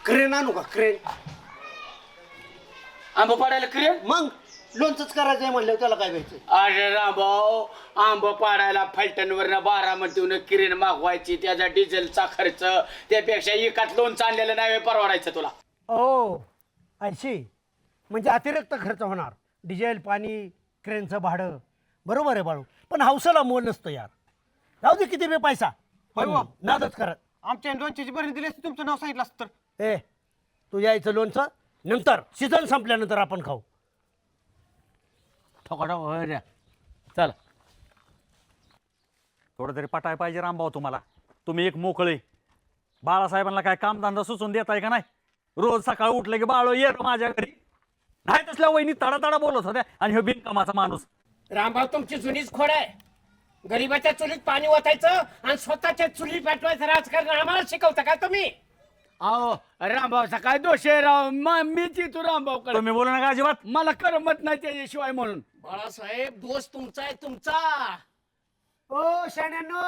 क्रेन आणू का क्रेन. आंबा पाडायला क्रिया मग लोणचंच करायचंय म्हणलं त्याला काय घ्यायचं. अरे रामभाऊ आंब पाडायला फलटणवरनं बारामतीहून किरीन मागवायची त्याचा डिझेलचा खर्च त्यापेक्षा एकात लोन चाललेलं नाही परवडायचं तुला. ओ ऐशी म्हणजे अतिरिक्त खर्च होणार. डिझेल पाणी क्रेनचं भाडं बरोबर आहे बाळू पण हौसाला मोल नसतं यार. जाऊ दे किती बे पैसा नादच करत. आमच्या लोणच्याची बरी दिली असती तुमचं नाव सांगितलं असतं तर. ए तू यायचं लोणचं नंतर सीझन संपल्यानंतर आपण खाऊ. चला थोडं तरी पटाय पाहिजे रामभाऊ तुम्हाला. तुम्ही एक मोकळे बाळासाहेबांना काय कामधंदा सुचून देताय का नाही. रोज सकाळ उठलं की बाळो ये माझ्या घरी. नाही तसल्या वहिनी तडातडा बोलत होत्या आणि हे बिनकामाचा माणूस. रामभाऊ तुमची जुनीच खोड आहे. गरीबाच्या चुलीत पाणी ओतायचं आणि स्वतःच्या चुली पेटवायचं राजकारण आम्हाला शिकवता का तुम्ही. अहो रामभाऊचा काय दोष आहे राव मीच तू रामभाऊ तुम्ही बोलू नका अजिबात. मला करमत नाही त्याच्याशिवाय म्हणून. बाळासाहेब दोष तुमचा आहे तुमचा. ओ शाण्यांनो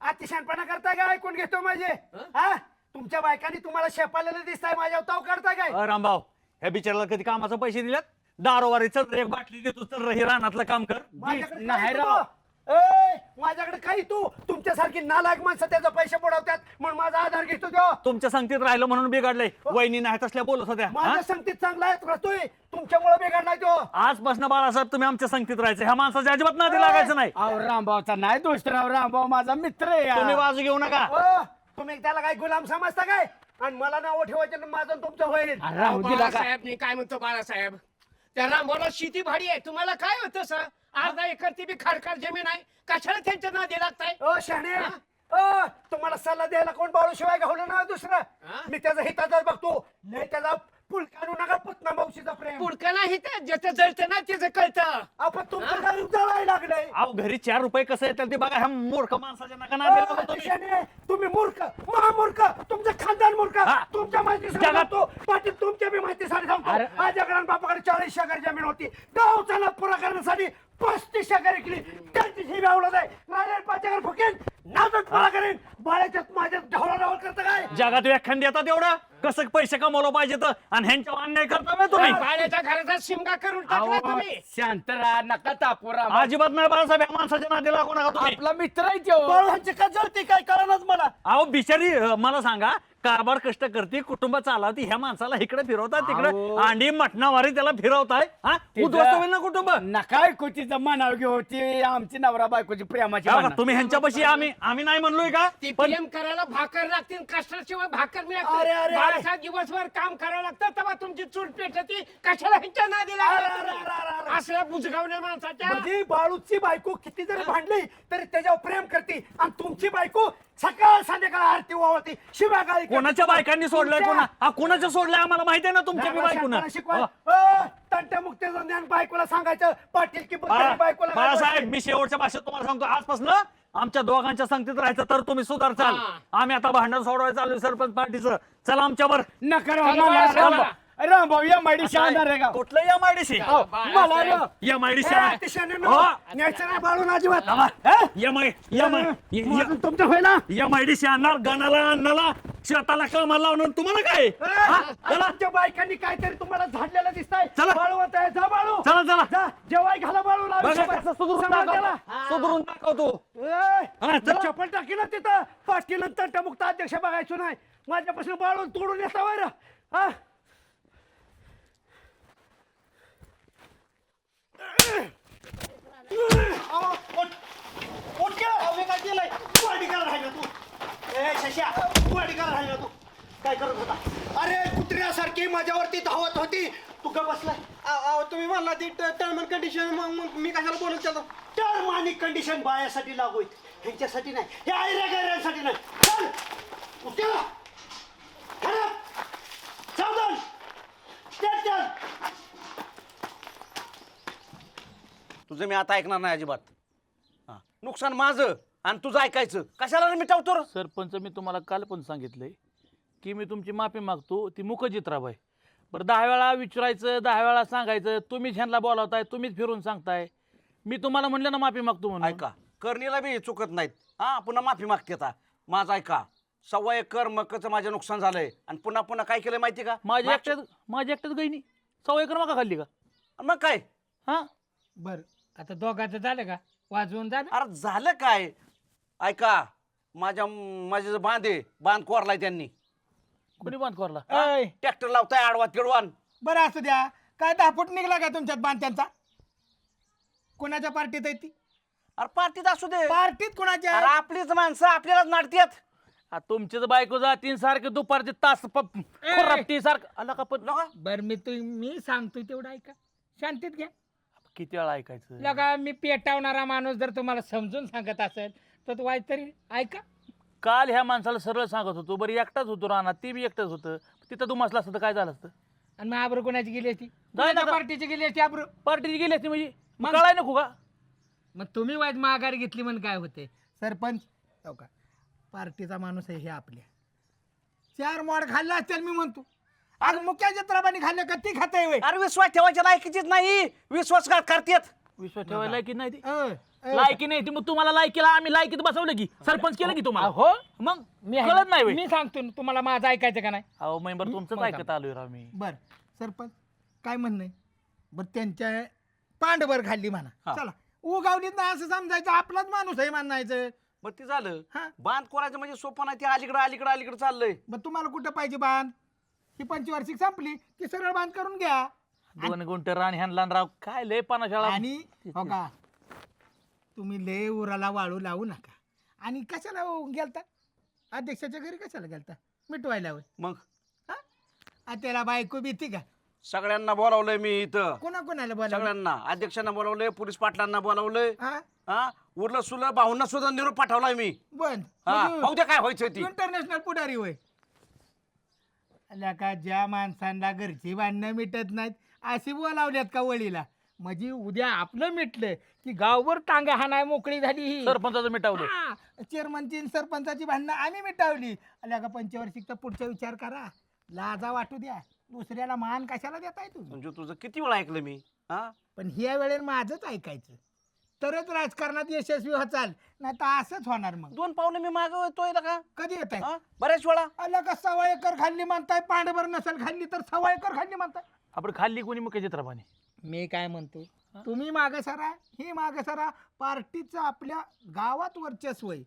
अतिशहाणपणा करताय का ऐकून घेतो माझे. हा तुमच्या बायकांनी तुम्हाला शेपालेलं दिसताय माझ्यावर ताव करताय काय. रामभाऊ ह्या बिचाराला कधी कामाचे पैसे दिलेत. दारोवारी चल एक बाटली देतो चल हे रानातलं काम कर. माझ्याकडे नाही काही राव. तू. ए, माझ्याकडे काही तू तुमच्यासारखी नालायक माणसं त्याचा पैसे बुडवतात म्हणून माझा आधार घेतो तो. तुमच्या संगतीत राहिलं म्हणून बिघडलंय. वहिनी नाही तसल्या बोलत होत्या. हा? माझ्या संगतीत चांगला आहे राहतोय तुमच्यामुळे बिघडलाय तो. आजपासून बाळासाहेब तुम्ही आमच्या संगतीत राहायचं. ह्या माणसाच्या अजिबात नादी लागायचं नाही. अहो रामभाऊचा नाही दोष राव रामभाऊ माझा मित्र आहे यार. तुम्ही बाजू घेऊ नका. ओ, तुम्ही त्याला काय गुलाम समजता काय आणि मला नाव ठेवायचं आणि माझं आणि तुमचं होईल. राहू दिला का बाळासाहेब मी काय म्हणतो बाळासाहेब त्या रामभाऊला शेती भाडी आहे तुम्हाला काय होतं सर. अर्धा एकर ती बी खाडखाड जमीन आहे कशाला त्यांच्या नादी लागताय. ओ शाणे ओ तुम्हाला सल्ला द्यायला कोण बाळू शिवाय गावलं ना दुसरं. मी त्याचा हिताचाच बघतो नाही त्याचा पुलकानू नका पुतना मावशीचा प्रेम. पुडकं नाही तर ज्याचं जळतं ना त्याचं कळतं. आपण तुमचं गरीब जळायला लागलंय. अहो घरी 4 रुपये कसं येतात ते बघा. ह्या मूर्ख माणसाच्या नका नादी लागू तुम्ही. शाणे, तुम्ही मूर्ख महामूर्ख तुमचं खानदान मूर्ख. हा. तुमच्या माहितीसाठी जगात- सांगतो पाटील तुमच्या बी माहितीसाठी सांगतो. माझ्याकडे आणि बापाकडे 40 एकर जमीन होती. गाव चालत पुरा करण्यासाठी 35 एकर केली. त्यांची ही आवडत आहे. राहिलेले 5 एकर फुकेन नादच पुरा करेन. बाळ्याच्यात माझ्यात ढवळाढवळ करतं काय. जगात व्याख्यान देतात एवढं कसं पैसे कमवलं पाहिजे तर आणि ह्यांच्या अन्याय करता ना तुम्ही. पाण्याच्या घराचा शिमगा करून टाकला अहो, तुम्ही. शांत राहा नका तापू राम. अजिबात नाही बाळासाहेब ह्या माणसाच्या नादी लागू नका तुम्ही. आपला मित्र आहे तो. बाळांची का जळते काय कळणार मला. अहो बिचारी मला सांगा कारभार कष्ट करते, कुटुंब चालवते, ह्या माणसाला इकडे फिरवतात तिकडे अंडी मटणावारी त्याला फिरवताय. हा उद्ध्वस्त होईल ना कुटुंब. नकाय कुठीचं म्हणाव घेऊ ती आमची नवरा बायकोची प्रेमाची बघा, भांडणं. तुम्ही ह्यांच्यापाशी आम्ही नाही म्हणलोय का? ती पण प्रेम करायला भाकर लागतील, कष्टाशिवाय भाकर अरे, अरे, अरे. मिळाली. दिवसभर काम करावं लागतं तेव्हा तुमची चूल पेटती. कशाला ह्यांच्या नादी लागला असल्या बुजगावण्या माणसाच्या. म्हणजे बाळूची बायको किती जरी भांडली तरी त्याच्यावर प्रेम करते आणि तुमची बायको सकाळ संध्याकाळ आरती ओवाळते, शिव्या गाळी करते. कोणाच्या बायकांनी सोडलंय कोणाच्या सोडलंय आम्हाला माहिती आहे ना तुमच्या बायकोनं. तंटमुक्तीचं ज्ञान बायकोला सांगायचं, पाटील की बायकोला बाळासाहेब, मी शेवटच्या भाषेत तुम्हाला सांगतो, आजपासून आमच्या दोघांच्या संगतीत राहायचं तर तुम्ही सुधारचाल. आम्ही आता भांडण सोडवायचं चालू सरपंच पार्टीचं. चला आमच्यावर. नका रामभाऊ या माडी शानदार आहे का? कुठलं एमआयडीसी? मला बाळून अजिबात तुमचं होय ना एमआयडीसी आणणार गणाला अन्नाला शेताला कामाला लावणार. तुम्हाला काय? आमच्या बायकांनी काहीतरी तुम्हाला झाडलेलं दिसतंय. चला. बाळू होत आहे, जा बाळू. चला जा, जेवाय घाला बाळू बघा कसं सुधरून दाखवतो. चप्पल टाकी ना तिथं. पाटील तंटमुक्त अध्यक्ष बघायचो नाही. माझ्यापासून बाळून तोडून येता वर. हा काय करत होता? अरे कुत्र्यासारखी माझ्यावरती धावत होती, तू का बसलाय? तुम्ही म्हणला ती टर्म अँड कंडिशन, मग मी कशाला बोलत त्याला? टर्म आणि कंडिशन बायासाठी लागू आहेत, ह्यांच्यासाठी नाही, हे आयऱ्या गैऱ्यांसाठी नाही. चल उठ्या, सावधान, चल. तुझं मी आता ऐकणार नाही अजिबात. नुकसान माझं आणि तुझं ऐकायचं कशाला मिटावतो रे? सरपंच, मी तुम्हाला काल पण सांगितलंय की मी तुमची माफी मागतो. ती मुखजित्राबाई आहे. बरं 10 वेळा विचारायचं, 10 वेळा सांगायचं, तुम्हीच ह्यांना बोलावताय, तुम्हीच फिरून सांगताय. मी तुम्हाला म्हणलं ना माफी मागतो म्हणून. ऐका, करणीला बी चुकत नाहीत. हा पुन्हा माफी मागते आता. माझं ऐका, 1.25 एकर मकाचं माझं नुकसान झालंय आणि पुन्हा काय केलंय माहिती का? माझ्या एकट्यात गईनी 1.25 एकर मका खाल्ली का? मग काय? हा बर आता दोघांचं झालं का? वाजवून झालं? अरे झालं काय? ऐका, माझे बांध कोरलाय त्यांनी. कोणी बांध कोरला? ट्रॅक्टर लावताय आडवा तिडवान. बरं असू द्या. काय 10 फूट निघला का तुमच्यात बांध त्यांचा? कोणाच्या पार्टीत आहे ती? अरे पार्टीत असू दे. पार्टीत कोणाच्या? अरे आपलीच माणसं आपल्यालाच नाडतात. तुमच्याच बायको जातीन सारखे दुपारचे तास खोरापती सारखं आला का? पण बरं मी सांगतोय तेवढं ऐका, शांतीत घ्या. किती वेळा ऐकायचं? लगा मी पेटावणारा माणूस जर तुम्हाला समजून सांगत असेल तर तो तरी ऐका. काल ह्या माणसाला सरळ सांगत होतो. बरं एकटाच होतो राहणार, ते बी एकटाच होतं. तिथं तू मसला असतं तर काय झालं असतं? आणि मग आब्रू कोणाची गेली असती? नाही ना. पार्टीची गेली असती आब्रू. पार्टीची गेली असती म्हणजे मग कळाय नको का? मग तुम्ही वाईट माघार घेतली म्हणून काय होते? सरपंच हो का, पार्टीचा माणूस आहे हे आपल्या. 4 मोड खाल्ला असेल मी म्हणतो. अरे मुख्य जत्राबानी खाल्लं का ती खाते? अरे विश्वास ठेवायच्या लायकीचीच नाही, विश्वासघात करतात. विश्वास ठेवायला लायकी नाही ती. लायकी नाही ती. मग तुम्हाला लायकीला आम्ही लायकीत बसवलं की सरपंच केलं की तुम्हाला? हो मग मी कळत नाही होय? मी सांगतो ना तुम्हाला, माझं ऐकायचं का नाही? अहो मेंबर तुमचंच मग ऐकत आलोय राव मी. बर सरपंच काय म्हणणं आहे? बरं त्यांच्या पांडवर खाल्ली म्हणा, चला उगावलीत नाही असं समजायचं, आपलाच माणूस आहे म्हणायचं. मग ते झालं. हा. बांध कोरायचं म्हणजे सोपं नाही, ते अलीकडे चाललंय. मग तुम्हाला कुठं पाहिजे बांध? ही 25 संपली की सरळ बांध करून घ्या. 2 गुंठे रान ह्यांना राव काय लय पानाशाळा. आणि हो का, तुम्ही लय उराला वाळू लावू नका. आणि कशाला गेलता अध्यक्षाच्या घरी? कशाला गेलता? मिटवायला होय. मग त्याला बायको भीती का? सगळ्यांना बोलावलंय मी इथं. कोणाला बोला? सगळ्यांना, अध्यक्षांना बोलावलंय, पोलीस पाटलांना बोलावलंय. हा हा उरलं सुलं भाऊंना सुद्धा निरोप पाठवलाय मी. बंद. हा भाऊ द्या काय व्हायचं ती. इंटरनॅशनल पुढारी होय. का ज्या माणसांना घरची भांडणं मिटत नाहीत अशी बोलावल्यात का वळीला? म्हणजे उद्या आपलं मिटलं की गावभर टांगा हाणाय मोकळी झाली. ही सरपंचाचं मिटावलं. चेअरमनची सरपंचाची भांडणं आम्ही मिटावली. का 25 पुढचा विचार करा, लाजा वाटू द्या. दुसऱ्याला मान कशाला देताय तुम्ही? म्हणजे तुझं किती वेळा ऐकलं मी. हा पण ह्या वेळेला माझंच ऐकायचं तरच राजकारणात यशस्वी होचाल, नाही तर असंच होणार. मग 2 पावलं मी मागवतोय का? कधी येत आहे? बऱ्याच वेळा. का 1.25 एकर खाल्ली म्हणताय? पांडवर नसेल खाल्ली तर 1.25 एकर खाल्ली म्हणताय. आपण खाल्ली कोणी मुख्य चित्रपाने? मी काय म्हणतो, तुम्ही मागे सरा, हे मागे सरा. पार्टीचं आपल्या गावात वर्चस्व आहे,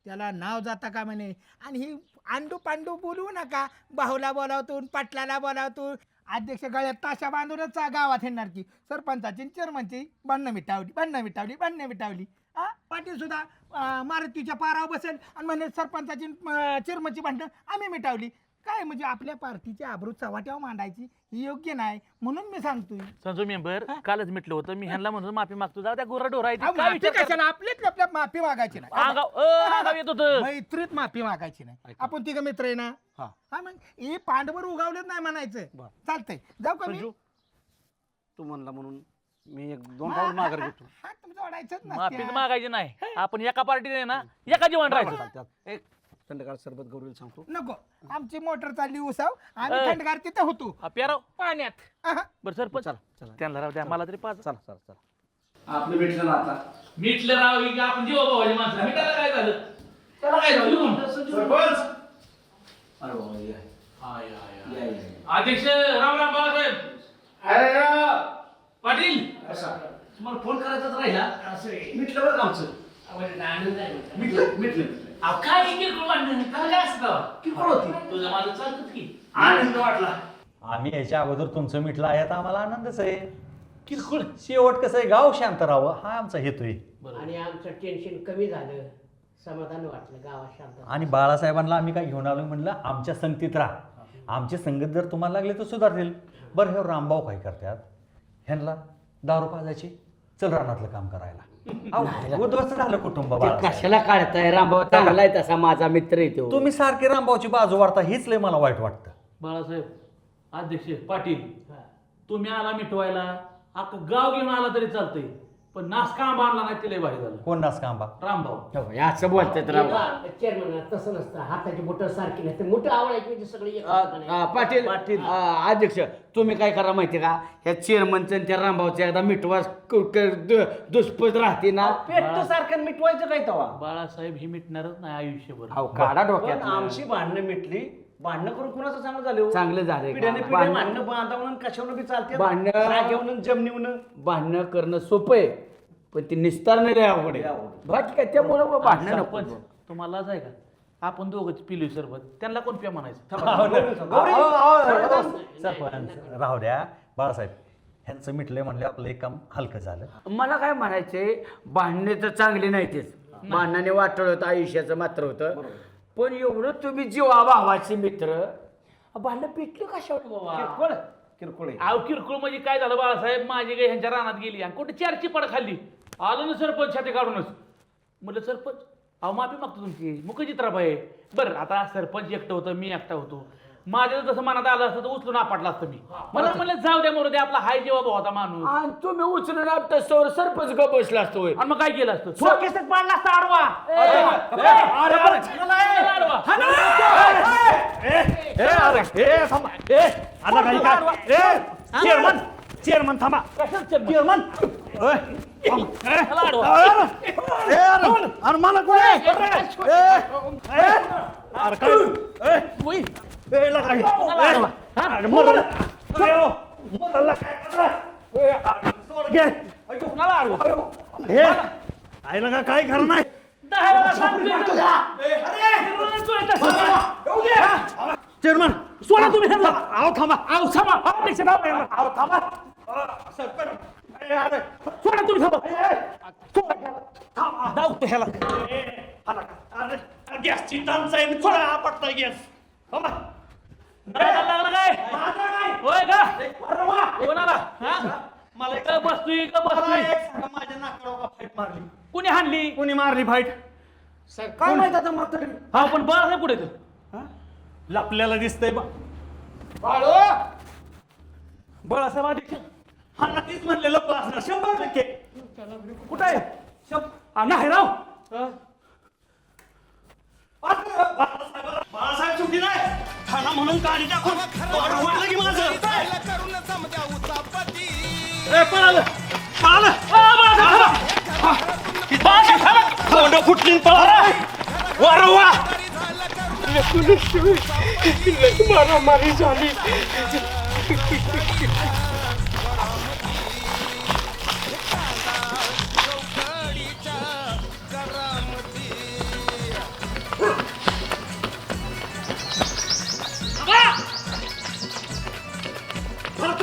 त्याला नाव जाता का म्हणे. आणि ही अंडू पांडू बोलवू नका. भाऊला बोलावतो, पाटलाला बोलावतो. अध्यक्ष गळ्यात ताशा बांधूनच गावात येणार की सरपंचाची चेअरमनची भांडणं मिटावली. पाटील सुद्धा मारुतीच्या पारावर बसेल आणि म्हणे सरपंचाची चेअरमनची भांडणं आम्ही मिटावली. काय म्हणजे आपल्या पार्टीची आबरू चव्हाट्यावर मांडायची ही योग्य नाही, म्हणून मी सांगतोय. संजू मेंबर कालच मिटलं होतं मी ह्यांना म्हणून माफी मागतो. जाऊ त्या गुरा डोरायची आपल्यात माफी मागायची नाही, येत होतं. मैत्रीत माफी मागायची नाही. आपण तिघ मित्र आहे ना. हा मग हे पांडवर उगावलेच नाही म्हणायचं. चालतंय, जाऊ का मी? तू म्हणला म्हणून मी 1-2 पाऊल माघार घेतो. हात जोडायचंच माफी नसते. मागायची नाही. आपण एका पार्टीने ना एका जीवन राहायचं. एक थंडगार सरबत गौरीला सांगतो. नको, आमची मोटर चालली उसाव, आम्ही थंडगार तिथं होतो प्याराव पाण्यात. बरं सरपंच चला त्यांना राहू द्या, मला तरी पाच. चला. आपलं भेटलं ना आता. मिटलं राव की आपण जीवा भावाची माणसं. मिटायला काय झालं? त्याला काय झालं? सरपंच अध्यक्ष राम बाळासाहेब पाटील तुम्हाला फोन करायचाच राहिला. मिटलं बरं का आमचं. मिटलं काय किरकोळ वाटणं काय असतं किरकोळ होती. तुझं माझं चालतच की आनंद वाटला. आम्ही याच्या अगोदर तुमचं मिटलं आहे तर आम्हाला आनंदच आहे. किरकोळ शेवट कसं आहे, गाव शांत राहावं हा आमचा हेतू आहे. आणि आमचं टेन्शन कमी झालं, समाधान वाटलं, गावात शांत. आणि बाळासाहेबांना आम्ही काय घेऊन आलो म्हणलं आमच्या संगतीत राहा, आमची संगत जर तुम्हाला लागली तर सुधारतील. बरं हे रामभाऊ काय करतात, ह्यांना दारू पाजायची, चल रानातलं काम करायला. उद्ध्वस्त झालं कुटुंब. कशाला काढताय? रामभाऊ चांगला आहे, तसा माझा मित्र आहे तो. तुम्ही सारखे रामभाऊची बाजू वाढता हीच लय मला वाईट वाटतं. बाळासाहेब अध्यक्ष पाटील तुम्ही आला मिटवायला, अख्खं गाव घेऊन आला तरी चालतंय, पण नासकांबा आणला नाही ते भारी झालं. कोण नासकांबा? रामभाऊ. असं बोलतात राव. चेअरमन तसं नसतं, हाताची बोटं सारखी नसते, मोठं आवडायची म्हणजे सगळे पाटील अध्यक्ष तुम्ही काय करा माहिती का, ह्या चेअरमनचं त्या रामभाऊच्या एकदा मिटवा दुष्पद राहते ना, पेट सारखं मिटवायचं काय तवा. बाळासाहेब ही मिटणारच नाही आयुष्यभर. काढा डोक्यात. आमची भांडणं मिटली, भांडणं करून कुणाचं चांगलं झालं? चांगलं झालंय. भांडणं बांधावून कशावरून बी चालते, भांडणं जमिनीवरून भांडणं करणं सोपं आहे, पण ती निस्तारणं लय अवघड आहे. बाकी काय त्यामुळं भांडणं नको. सरपंच तुम्हाला आहे का, आपण दोघंच पिलोय सरबत, त्यांना कोण प्या म्हणायचं? सरपंच राहू द्या. बाळासाहेब ह्यांचं मिटलंय म्हणले आपलं एक काम हलकं झालं. मला काय म्हणायचंय, भांडणे तर चांगले नाही तेच, भांडणाने वाटळ होतं, आयुष्याचं मात्र होतं, पण एवढं तुम्ही जीवा भावाचे मित्र भांडणं पिटलं कशावर बाबा? किरकोळ किरकोळ म्हणजे काय झालं बाळासाहेब, माझी गाय ह्यांच्या रानात गेली आणि कुठे 4 चिपाड खाल्ली. आलो ना सरपंच छाती काढूनच. म्हटलं सरपंच अहो माफी मागतो तुमची, मुखचित्राबाई. बरं आता सरपंच एकटं होतं, मी एकटा होतो, माझ्या जसं मनात आलं असतं तर उचलून आपटला असतं मी. मला म्हणलं जाऊ द्या मरू द्या, आपला हाय जेव्हा भाऊ होता माणूस. आणि तुम्ही उचलून आपटस्तोवर सरपंच ग बसला असतो. आणि मग काय केलं असतं? शोकेसच पाडला असता आडवा. चेअरमन थांबा. चेअरमन अरे मला काय खरं नाही. चेअरमन सोडा तुम्ही. आहो थांबा. आहो थांबा. आहो थांबा. सोडा तुम्ही. थांबा. धावतो ह्याला. गॅसची टंचाई थोडा आपटता गॅस. थांबा. होय का कोणाला मला बसतोय का बसतोय? माझ्या नाकाला फाईट मारली. कुणी हाणली? कोणी मारली फाईट? काय माहित आता मात्र हा पण बाळासाहेब कुठे तर लपल्याला दिसतंय बाळासाहेब अध्यक्ष. हा नक्कीच म्हणलेलं असणार 100%. कुठं आहे? नाही राव. बाळासाहेब सुट्टी नाही. खाना म्हणून गाडी टाकून वाटलं की माझं पळालं फुटली पळाला. वारंवा मारामारी झाली.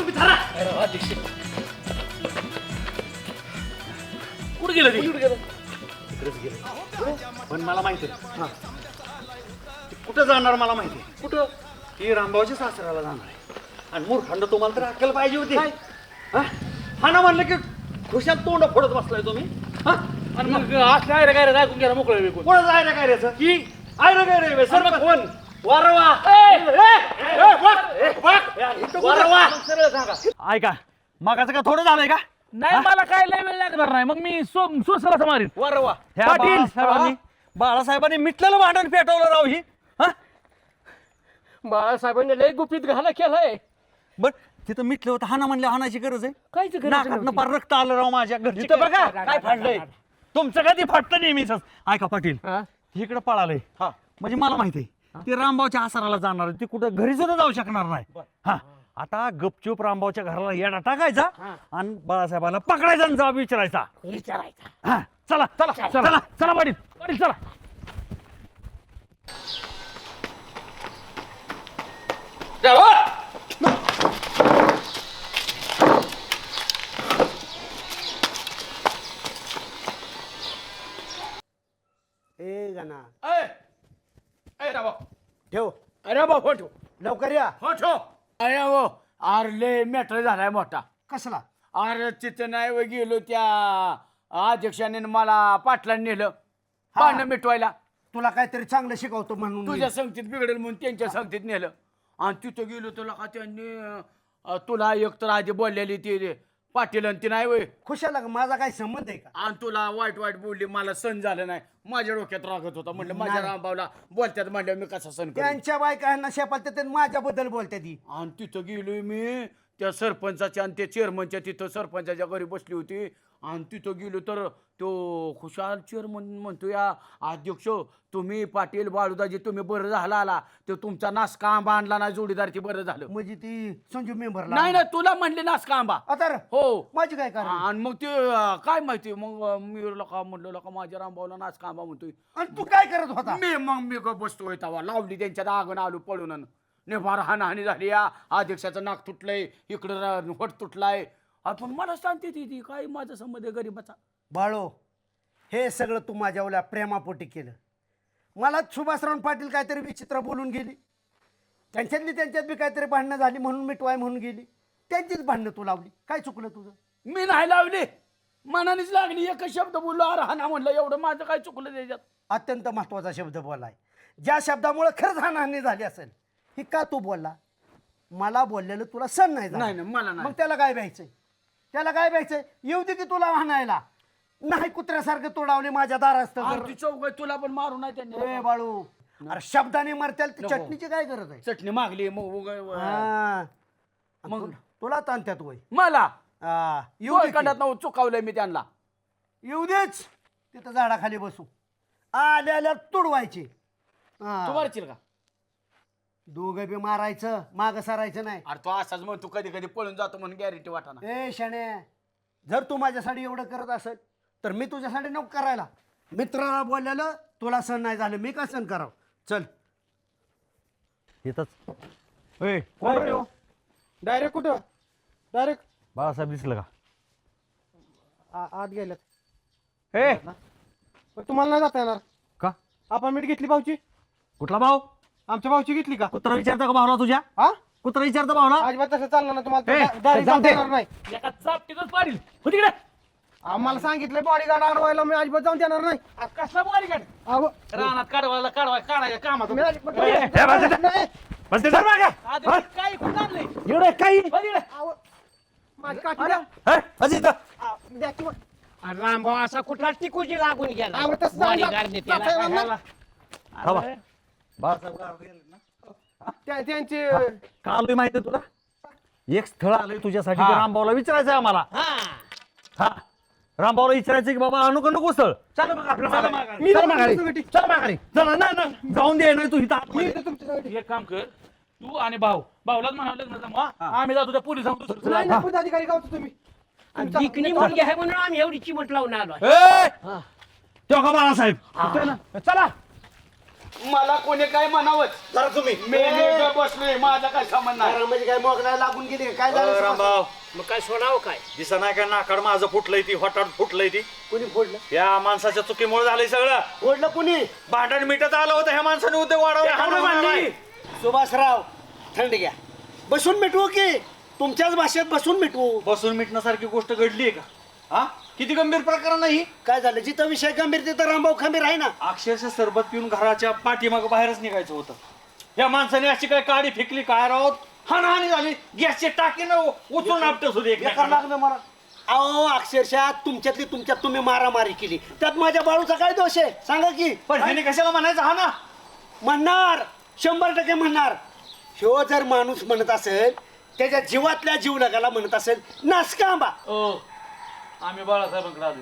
तुम्ही धरा. कुठे गेलं ते? पण मला माहिती आहे कुठं जाणार मला माहिती आहे. कुठं? ही रामभाऊच्या सासऱ्याला जाणार आहे. आणि मूर्खांना तुम्हाला तर अक्कल पाहिजे होती. हा ना म्हणलं की खुशाल तोंड फोडत बसलाय तुम्ही. आणि मग असल्या आयरे काय रे ऐकून घ्या मोकळं विकून. कोणाच आहे ना काय रे की आहे ना काय रे सरपंच कोण सरळ सांगा. ऐका मागाचं का थोडं झालंय का? नाही मला काय लय वेळ लागणार नाही. मग मी सोसराचा मारीन. वरवा ह्या पाटील. बाळासाहेबांनी बाळासाहेबांनी मिटलेलं भांडण पेटवलं राव ही. बाळासाहेबांनी लय गुपित घाला केलाय. बर तिथं मिटलं होतं हाना म्हणलं हाणाची गरज आहे. काहीच गरज नाकातनं नव्हती. पार रक्त आलं राव माझ्या घरची. इथं बघा, काय फाडलंय तुमचं कधी फाटतं नेहमीच. ऐका पाटील इकडे पळालंय म्हणजे मला माहिती आहे ते रामभाऊच्या आसाराला जाणार आहे. ते कुठं घरी सुद्धा जाऊ शकणार नाही. हा आता गपचूप रामभाऊच्या घराला येडा टाकायचा आणि बाळासाहेबाला पकडायचा आणि जबाब विचारायचा. हा चला चला चला चला पाटील पाटील चला. ए गाना ठेव अरे बाबा ठेव लवकर या. हो ठेव. अरे हो अरे लय मॅटर झालाय मोठा. कसला? अरे तिथं नाही व गेलो त्या अध्यक्षाने मला पाटलांनी नेलं पानं मिटवायला. तुला काहीतरी चांगलं शिकवतो म्हणून तुझ्या संगतीत बिघडेल म्हणून त्यांच्या संगतीत नेलं आणि तिथं गेलो तुला का त्यांनी तुला एक तर आधी बोललेली ती पाटील आणि ती नाही वय खुशाला माझा काही संबंध आहे का? आणि तुला वाईट वाईट बोलली मला सण झालं नाही. माझ्या डोक्यात रागत होता म्हणलं माझ्या रामभाऊला बोलतात म्हणलं मी कसा सण करेन. त्यांच्या बायकांना शेपालतात आणि माझ्याबद्दल बोलते ती. आणि तिथं गेलोय मी त्या सरपंचाच्या आणि त्या चेअरमनच्या तिथं सरपंचाच्या घरी बसली होती आणि तिथं गेलो तर तो खुशाल चेअरमन म्हणतो या अध्यक्ष तुम्ही पाटील बाळूदाजी तुम्ही बरं झाला आला तो तुमचा नासका आंबा आणला नाही जोडीदारची बरं झालं. म्हणजे ती संजू मेंबर नाही ना तुला म्हणले नासका आंबा. आता हो माझी काय कारण? आणि मग ते काय माहिती मग मी का म्हणलं का माझ्या रामभाऊला नासका आंबा म्हणतोय. आणि तू काय करत होता? मी का बसतोय तवा लावली त्यांच्या दागण आलो पळून नेभार हानहानी झाली या अध्यक्षाचं नाक तुटलंय इकडं होट तुटलाय. आपण मला सांगते ती काय माझा संबंध आहे गरीबाचा. बाळो हे सगळं तू माझ्या प्रेमापोटी केलं. मला सुभाषराव पाटील काहीतरी विचित्र बोलून गेली. त्यांच्यात बी काहीतरी भांडणं झाली म्हणून मिटवाय म्हणून गेली. त्यांचीच भांडणं तू लावली. काय चुकलं तुझं? मी नाही लावली मनानेच लागली. एकच शब्द बोललो अरे हाना म्हणलं एवढं माझं काय चुकलं त्याच्यात. अत्यंत महत्वाचा शब्द बोललाय. ज्या शब्दामुळे खरंच हानहानी झाली असेल ही का तू बोलला? मला बोललेलं तुला सण नाही झाला. नाही मला नाही. मग त्याला काय भ्यायचंय? त्याला काय भ्यायचंय? येऊ दे की तुला हाणायला. नाही कुत्र्यासारखं तोडावले माझ्या दारात. ती चौक तुला पण मारू नाही त्यांनी. ए बाळू अरे शब्दाने मरत्याल चटणीची काय गरज आहे? चटणी मागली मग हा. मग तुला ताणत्यात वय मला येऊ दे की. कडत चुकावलंय मी त्यांना. येऊ देच तिथं झाडाखाली बसू. आल्या तुडवायचे. तू मारशील का? दोघं बी मारायचं माग सरायचं नाही. अरे तू असाच मग तू कधी कधी पळून जातो म्हणून गॅरंटी वाटाना. ए शाणे जर तू माझ्यासाठी एवढं करत असेल तर मी तुझ्यासाठी नको करायला. मित्राला बोललेलं तुला सण नाही झालं मी का सण करावं? चल येतच डायरेक्ट कुठं? डायरेक्ट बाळासाहेब दिसलं का? आत गेल्यात. ए पण तुम्हाला नाही जाता येणार का? अपॉइंटमेंट घेतली भाऊची. कुठला भाऊ? आमच्या भाऊची घेतली का? कुत्रा विचारता का भावला तुझ्या? हा कुत्रा विचारता भावला? अजिबात तसं चालणार ना तुम्हाला. ए, दारी जाऊ दे. जाता येणार नाही. एका चापटीतच पाडील हो तिकडे. आम्हाला सांगितलं बॉडीगार्ड अडवायला मी अजिबात जाऊन देणार नाही. कसला बोरी काढ अहो, रानात काढायच्या कामात मी अजिबात ए, नाही. बस ते धर मागं. काय खूप आणलंय एवढं काही अहो, माझी काठी द्या. हे, बस इथं. द्या की मग. रामभाऊ असा कुठला टिकूची लागून गेला. अहो, तसं जाऊ नका. Bodyguard ने त्याला जाता येणार काय नाही. हा बा. बाळासाहेब गावाला गेले ना? त्यांचे का आलोय माहिती तुला? एक स्थळ आलंय तुझ्यासाठी ते रामभाऊला विचारायचं आम्हाला. हा रामभाऊला विचारायचं की बाबा आणू का नको स्थळ? चला मग आपलं चला माघारी. मी चला जातो माघारी. तुमच्यासाठी. चला माघारी. चला ना जाऊन दे नाही तू इथं आतमध्ये. एक काम कर तू आणि भाऊलाच म्हणावं लग्न जमवा. आम्ही जातो त्या पोलिसांकडे दुसरं नाही नाही, अधिकारी गावतो तुम्ही. जिकणी मुलगी आहे म्हणून आम्ही एवढी चिमट लावून आलो. ए! तो का बाळासाहेब? चला मला कोणी काय म्हणावंच. जरा तुम्ही मी नीट बसलोय, माझा काय संबंध नाही. म्हणजे काय मोगला लागून गेली काय झालं रामभाऊ मग काय सोडावं काय दिसा नाही का नाकाड माझं फुटलंय ती होटाड फुटलंय ती कोणी फोडलं या माणसाच्या चुकीमुळे झालंय सगळं फोडलं कोणी भांडण मिटत आलं होतं ह्या माणसाने उद्योग वाढवला सुभाषराव थंड घ्या बसून मिटवू की तुमच्याच भाषेत बसून मिटवू. बसून मिटण्यासारखी गोष्ट घडली आहे का? हा किती गंभीर प्रकरण नाही. काय झालं जिथं विषय गंभीर तिथं रामभाऊ खंबीर आहे ना. अक्षरशः सरबत पिऊन घराच्या पाठीमाग बाहेरच निघायचं होतं. या माणसाने अशी काय काडी फेकली काय राहत हानहानी झाली गॅसचे टाकी न उचलून आपटत होते लागलं मला. अहो अक्षरशः तुमच्यातली तुमच्यात तुम्ही मारामारी केली त्यात माझ्या बाळूचा काय दोष आहे सांगा की. पण ह्याने कशाला म्हणायचं हा ना म्हणणार 100% म्हणणार. ह्यो जर माणूस म्हणत असेल त्याच्या जीवातल्या जीव लगाला म्हणत असेल नासकांबा. आम्ही बाळासाहेबांकडे आलो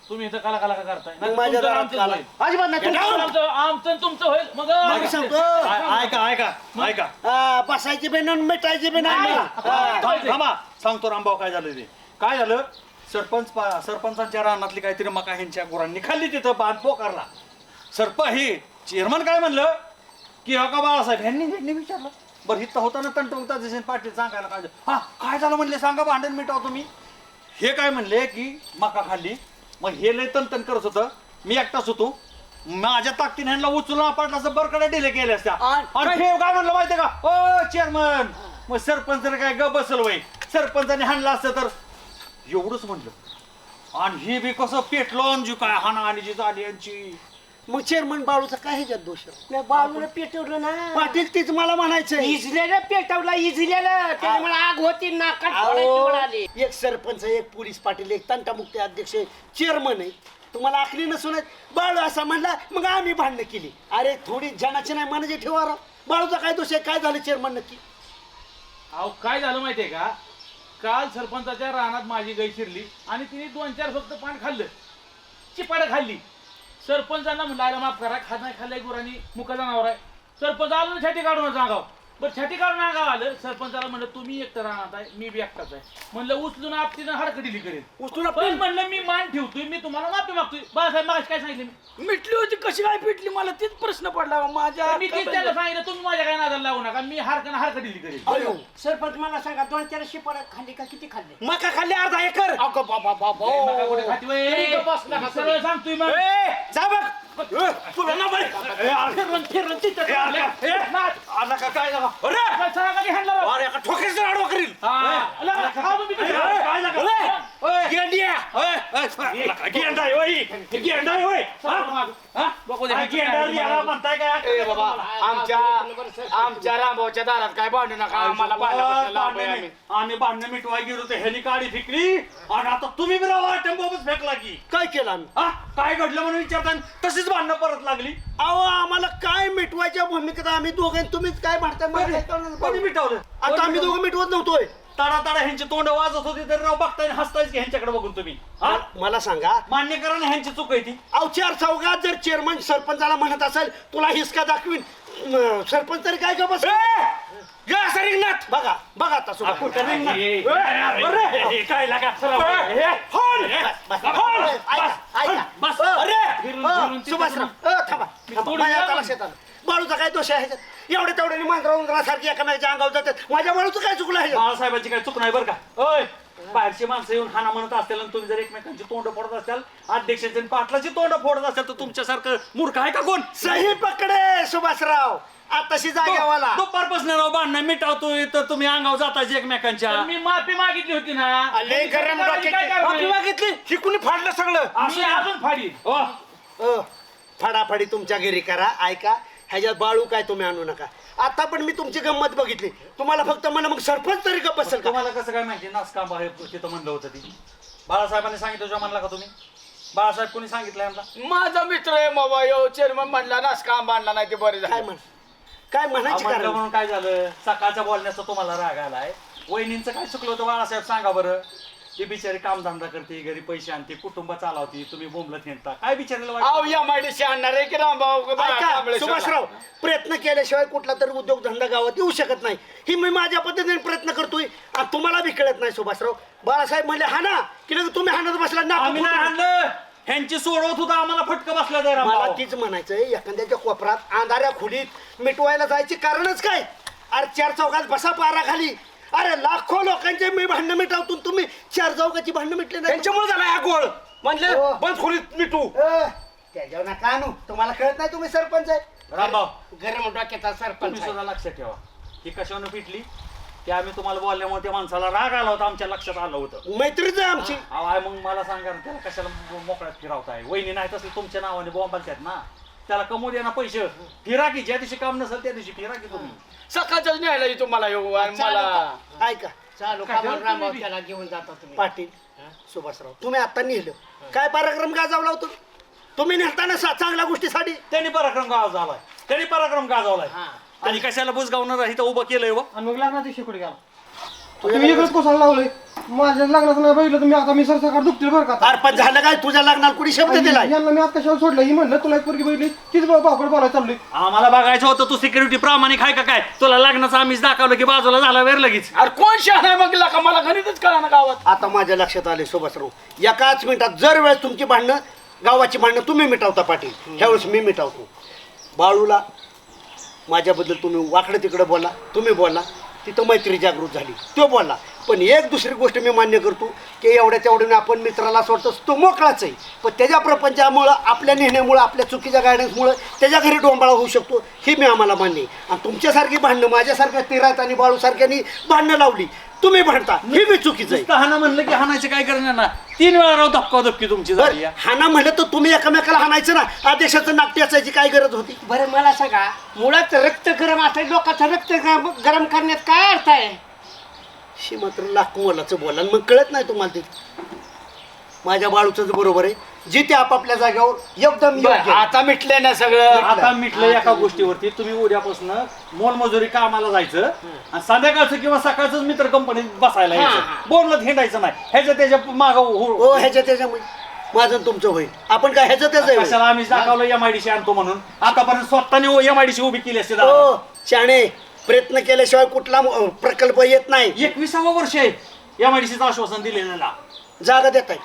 तुम्ही इथं काला काला का करताय मग माझ्या तुमचं दारात आमचंच काला. होईल. अजिबात नाही. तुमचं आमचं आणि तुमचं होईल मग मग सांगतो. ऐका ऐका ऐका बसायची बेन आणि मिटायची बेन थांबा सांगतो रामभाऊ काय झालं ते. काय झालं सरपंचांच्या रानातली काहीतरी मका ह्यांच्या गुरांनी खाल्ली तिथं बांध पोकारला. हे चेअरमन काय म्हणलं की हो का बाळासाहेब ह्यांनी विचारलं बरं हिथं होता ना तंटवता जसे पाटील सांगायला काय हा काय झालं म्हणले सांगा भांडण मिटाव तुम्ही. हे काय म्हणले की मका खाल्ली मग हे लय तनतन करत होतं मी एकटाच होतो माझ्या ताकदीने ह्यांना उचलून आपटला असं बरकडे डिले केले असत्या आणि ठेव काय म्हणलं माहितीये का ओ चेअरमन मग सरपंच काय ग बसल वय सरपंचाने हाणलं असतं तर एवढंच म्हणलं आणि हे बी कसं पेटलो जी काय हाना आणि जी झाली यांची. मग चेअरमन बाळूचा काय ह्याच्यात दोष आहे? बाळूला पेटवलं ना पाटील तीच मला म्हणायचं. इजलेलं पेटवलं इजलेलं त्यामुळे आग होती नाकात फोडायची वेळ आली. एक सरपंच एक पोलीस पाटील एक तंटामुक्ती अध्यक्ष चेअरमन आहे तुम्हाला आखली नसून बाळू असा म्हणला मग आम्ही भांडणं केली. अरे थोडी जनाची नाही मनाची ठेवा राव. बाळूचा काय दोष आहे काय झालं चेअरमन नक्की. अहो काय झालं माहितीये का काल सरपंचाच्या रानात माझी गाय शिरली आणि तिने 2-4 फक्त पान खाल्लं चिपाड खाल्ली. सरपंचांना म्हणलं माफ करा खात नाही खाल्लाय गुरांनी मुका जनावर आहे. सरपंच आलो ना छाती काढून सांगाव बरं छाती काढून अंगाव आलं सरपंचाला म्हणलं तुम्ही एकटं राहणार आहे मी बी एकटाच आहे म्हणलं उचलून आपटीनं हडकडिली करेल उचलून पण म्हणलं मी मान ठेवतोय मी तुम्हाला माफी मागतोय. बाळासाहेब मागाशी काय सांगितलं मिटली होती कशी काय पिटली मला तीच प्रश्न पडला माझ्या. मी तीच त्याला सांगितलं तुम्ही माझ्या काय नादाला लागू नका मी हडकडिली करेल. सरपंच मला सांगा 2-4 शिपाड खाल्ली का किती खाल्ले मका खाल्ली अर्धा एकर. अगं बाबा बाबा नका कुठे खाती वय. सरळ सांगतोय मग जा बघ तुला ना बाई. फिरून तिथं काय झालं अरे एका ठोक्याचं आडवा करील आमच्या रामभाऊच्या दारात काय भांडू नका आम्हाला आम्ही भांडणं मिटवाय गेलो तर ह्यानी काडी फेकली आणि आता तुम्ही बी राहा टेम्पोच फेकला की काय केलं आम्ही. काय घडलं म्हणून विचारताना तशीच भांडणं परत लागली. अहो आम्हाला काय मिटवायच्या भूमिकेत आम्ही दोघे तुम्हीच काय म्हणताय कोणी मिटवलं आता आम्ही दोघं मिटवत नव्हतोय. ताडा ताडा ह्यांची तोंड वाजत होती तरी राव बघताय हसतायच की ह्यांच्याकडे बघून तुम्ही. मला सांगा मान्य करा ना ह्यांची चूक आहे ती. अहो 4 चौघात जर चेअरमन सरपंचाला म्हणत असेल तुला हिसका दाखवीन सरपंच तरी काय का बस रिंगणात बघा बघा आता काय लागा बाळूचा काय दोष आहे एवढे तेवढ्याने मांजरासारखी एकामेकाच्या अंगावर जातात माझ्या बाळूचं काय चुकलं आहे. बाळासाहेबांची काय चूक नाही बरं का. ओय बाहेरची माणसं येऊन हाना म्हणत असतील आणि तुम्ही जर एकमेकांची तोंड फोडत असाल अध्यक्षाची पाटलाची तोंड फोडत असाल तर तुमच्यासारखं मूर्ख आहे का कोण. सही पकडे सुभाषराव आताशी जागेवाला दुपारपासून राव भांडणं मिटावतोय तर तुम्ही अंगावर जातायची एकमेकांच्या. मी माफी मागितली होती ना लय गरम माफी मागितली ही कुणी फाडलं सगळं. मी अजून फाडी फाडाफाडी तुमच्या घरी करा. ऐका ह्याच्यात बाळू काय तुम्ही आणू नका. आता पण मी तुमची गंमत बघितली तुम्हाला फक्त म्हणा मग सरपंच तरी गप्प बसेल का. तुम्हाला कसं काय माहिती नासकांबा आहे तिथं म्हणलं होतं ती बाळासाहेबांनी सांगितलं जेव्हा म्हणला का तुम्ही बाळासाहेब कोणी सांगितलं यांना. माझा मित्र आहे बाबा यो चेअरमन म्हणला नासका बांधला नाही ते बरे झालं. काय म्हणायचं कारण म्हणून काय झालं सकाळच्या बोलण्याचा तुम्हाला राग आलाय. वहिनींचं काय चुकलं होतं बाळासाहेब सांगा बरं. ती बिचारी कामधंदा करते घरी पैसे आणते कुटुंब चालवते तुम्ही बोंबलत नेता काय बिचारीला MIDC आणणार आहे की रामभाऊ. सुभाषराव प्रयत्न केल्याशिवाय कुठला तरी उद्योगधंदा गावात येऊ शकत नाही. ही मी माझ्या पद्धतीने प्रयत्न करतोय आणि तुम्हाला बी कळत नाही सुभाषराव. बाळासाहेब म्हणले हा ना की तुम्ही हाणत बसला ना. आम्ही नाही हाणलं ह्यांची सोडवत होता आम्हाला फटकं बसल्या जाईल मला तीच म्हणायचंय एखाद्याच्या कोपरात अंधाऱ्या खोलीत मिटवायला जायची कारणच काय? अरे चार चौकात बसा पाराखाली. अरे लाखो लोकांचे मी भांडणं मिटवतो तुम्ही चार चौकाची भांडणं मिटले नाही. त्यांच्यामुळे झाला हा गोळ म्हणलं हो. बंद खोलीत मिटू. त्याच्यावर नका आणू. तुम्हाला कळत नाही तुम्ही सरपंच आहे. रामभाऊ गरम डोक्याचा सरपंच तुम्ही आहे. सुद्धा लक्षात ठेवा ही कशानं पिटली ते आम्ही तुम्हाला बोलल्यामुळे त्या माणसाला राग आला होता आमच्या लक्षात आलं होतं. मैत्रीच आहे आमची. मग मला सांगा ना, त्याला कशाला मोकळ्यात फिरवताय? वहिनी नाही तसली तुमच्या नावाने बॉम्बालतात ना. त्याला कमवू द्या ना पैसे. फिरा की ज्या दिवशी काम नसेल त्या दिवशी फिरा की तुम्ही. सकाळच्याच न्यायला येतो मला येऊ आणि मला ऐका चालू का रामभाऊ त्याला घेऊन जाता तुम्ही? पाटील सुभाषराव तुम्ही आता नेलं काय पराक्रम गाजवला होतो तुम्ही नेताना चांगल्या गोष्टीसाठी. त्यांनी पराक्रम गाजवलाय. त्यांनी पराक्रम गाजवलाय. आणि कशाला बुजगावणार इथं उभं केलंय व. आणि मग लग्नाचा विषय कुठे गेला? तुम्ही इकडेच कोसायला लावलंय. माझ्या लग्नाचं नाही बघितलं तुम्ही. आता मी सरसकार दुखतील बरं का. अरे पण झालं काय तुझ्या लग्नाला कुणी शब्द दिलाय? यांना मी आता कशाला सोडलं? ही म्हणलं तुला एक पोरगी बघितली तीच भावकड बोलायला चाललोय. आम्हाला बघायचं होतं तू सिक्युरिटी प्रामाणिक आहे का काय? तुला लग्नाचं आम्हीच दाखवलं की बाजूला झाला वेर लगेच. अरे कोण शहाणा आहे मग का मला गणितच कळा ना गावात. आता माझ्या लक्षात आले सुभाषराव एकाच मिनिटात जर वेळेस तुमची भांडणं गावाची भांडणं तुम्ही मिटवता पाटील ह्यावेळेस मी मिटवतो. बाळूला माझ्याबद्दल तुम्ही वाकडं तिकडं बोला तुम्ही बोला तिथं मैत्री जागृत झाली तो बोलला. पण एक दुसरी गोष्ट मी मान्य करतो की एवढ्या तेवढ्याने आपण मित्राला सोडतो तो मोकळाच आहे. पण त्याच्या प्रपंचामुळं आपल्या नेण्यामुळं आपल्या चुकीच्या गायडन्समुळं त्याच्या घरी डोंबाळा होऊ शकतो ही मी आम्हाला मान्य आहे. आणि तुमच्यासारखी भांडणं माझ्यासारख्या तिरात आणि बाळूसारख्यानी भांडणं लावली तुम्ही भांडता ही मी चुकीचं आहे. हाना म्हणलं की हाणायचं काय करणार ना. 3 वेळा राव धक्का धक्की तुमची झाली. हाना म्हणलं तर तुम्ही एकमेकाला हाणायचं ना. आदेशाचं नाट्य असायची काय गरज होती? बरं मला सांगा मुळात रक्त गरम असेल लोकांचं रक्त गरम करण्यात काय अर्थ आहे? शी मात्र लाख मोलाचं बोला मग कळत नाही तुम्हाला ते. माझ्या बाळूचंच बरोबर आहे जी ते आपापल्या जागेवर एकदम योग्य आहे. आता मिटले ना सगळं. आता मिटलं एका गोष्टीवरती. तुम्ही उद्यापासून मोलमजुरी कामाला जायचं आणि संध्याकाळचं किंवा सकाळचं मित्र कंपनीत बसायला यायचं. बोलत हिंडायचं नाही. ह्याच्या त्याच्या माग हो ह्याच्या त्याच्यामुळे माझं आणि तुमचं होईल. आपण काय ह्याचं त्याचं आहे? कशाला आम्ही दाखवलं MIDC आणतो म्हणून. आतापर्यंत स्वतःने MIDC उभी केली असते. हो शाणे प्रयत्न केल्याशिवाय कुठला प्रकल्प येत नाही. 21वं वर्ष आहे MIDCचं आश्वासन दिलेलं. जागा देत आहे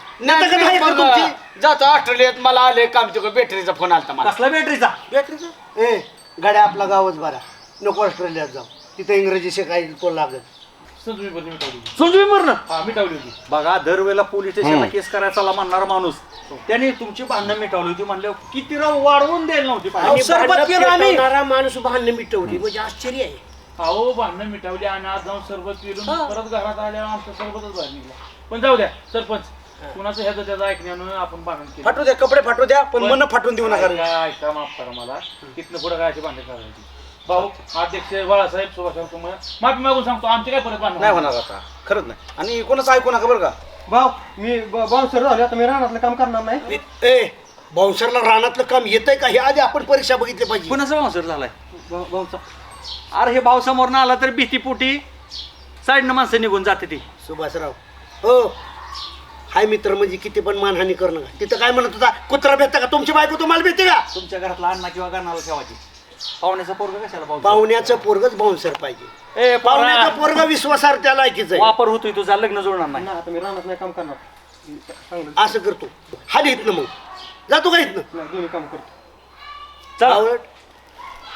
जातो ऑस्ट्रेलियात मला आले काम तिकडे बॅटरीचा फोन आला मला. कसला बॅटरीचा? बॅटरीचा ए गाड्या आपला गावच बरा नको ऑस्ट्रेलियात जाऊ तिथे इंग्रजी शिकायला तो लागत. संजू मरण मिटवली होती. बघा दरवेळेला पोलीस स्टेशनला केस करायचा म्हणणार माणूस त्याने तुमची भांडणं मिटवली होती म्हणलं किती राव वाढवून द्यायला नव्हती. माणूस भांडणं मिटवली म्हणजे आश्चर्य आहे. अहो भांडणं मिटवली आणि आज जाऊन सरबत पिरून परत घरात आल्यावर आमचं सरबतच बाहेर निघला. पण जाऊ द्या सरपंच कुणाचं ह्याचं त्याचं ऐकण्यानं आपण भांडण केलं. फाटू द्या कपडे फाटू द्या पण मन फाटून देऊ नका. ऐका माफ करा मला. तिथनं पुढे काय भांडण करायची. भाऊ अध्यक्ष बाळासाहेब सुभाषराव तुम्हाला माफी मागून सांगतो आमचे काय परत भांडण नाही होणार आता खरंच नाही. आणि कोणाचं ऐकू नका बरं का. भाऊ मी बाउन्सर झाले आता मी रानातलं काम करणार नाही. ए बाउन्सरला रानातलं काम येतंय का हे आधी आपण परीक्षा बघितली पाहिजे. कुणाचा बाउन्सर झालाय? अरे हे भाऊ समोर ना आला तर भीतीपोटी साईडनं माणसं निघून जाते ती. सुभाषराव हो हाय मित्र म्हणजे किती पण मानहानी करणं का. तिथं काय म्हणत होता कुत्रा भेटता का? तुमची बायको तुम्हाला भेटते का? तुमच्या घरातला अण्णा किंवा गाणाला ठेवायची. पाहुण्याचा पोरग कशाला पाहुणे? पाहुण्याचं पोरगच बाउन्सर पाहिजे. पाहुण्याचं पोरग विश्वासार्ह त्या लायकीच आहे. वापर होतोय तुझा लग्न जुळणार नाही. आता मी रानात नाही काम करणार. असं करतो हाली इथनं मग जातो का इथनं? नाही दोन्ही काम करतो. चला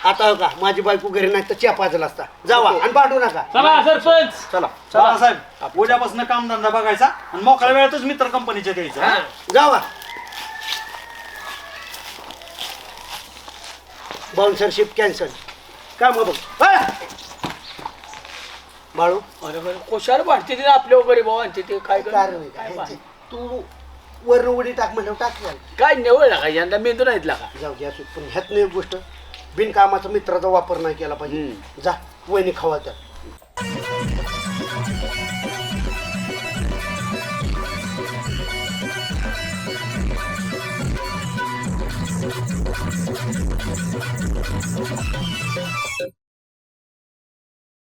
आता हो का माझी बायको घरी नाही तर च्या पाजला असता. जावा आणि भांडू नका. चला सरपंच. चला चला साहेब उद्यापासून कामधंदा बघायचा आणि मोकळ्या वेळातच मित्र कंपनीच्या द्यायचं. जावा. बाउन्सरशिप कॅन्सल काय मग बघ बाळू. अरे कोशाला भांडते ते आपल्या गरीब भावांचे ते काय तू वरण उडी टाक म्हणलं टाक काय निवड लागा यंदा मेंदू नाहीत लागा. जाऊ द्या पण ह्यात एक गोष्ट बिनकामाचा मित्राचा वापर नाही केला पाहिजे. जा वहिनी खावा त्या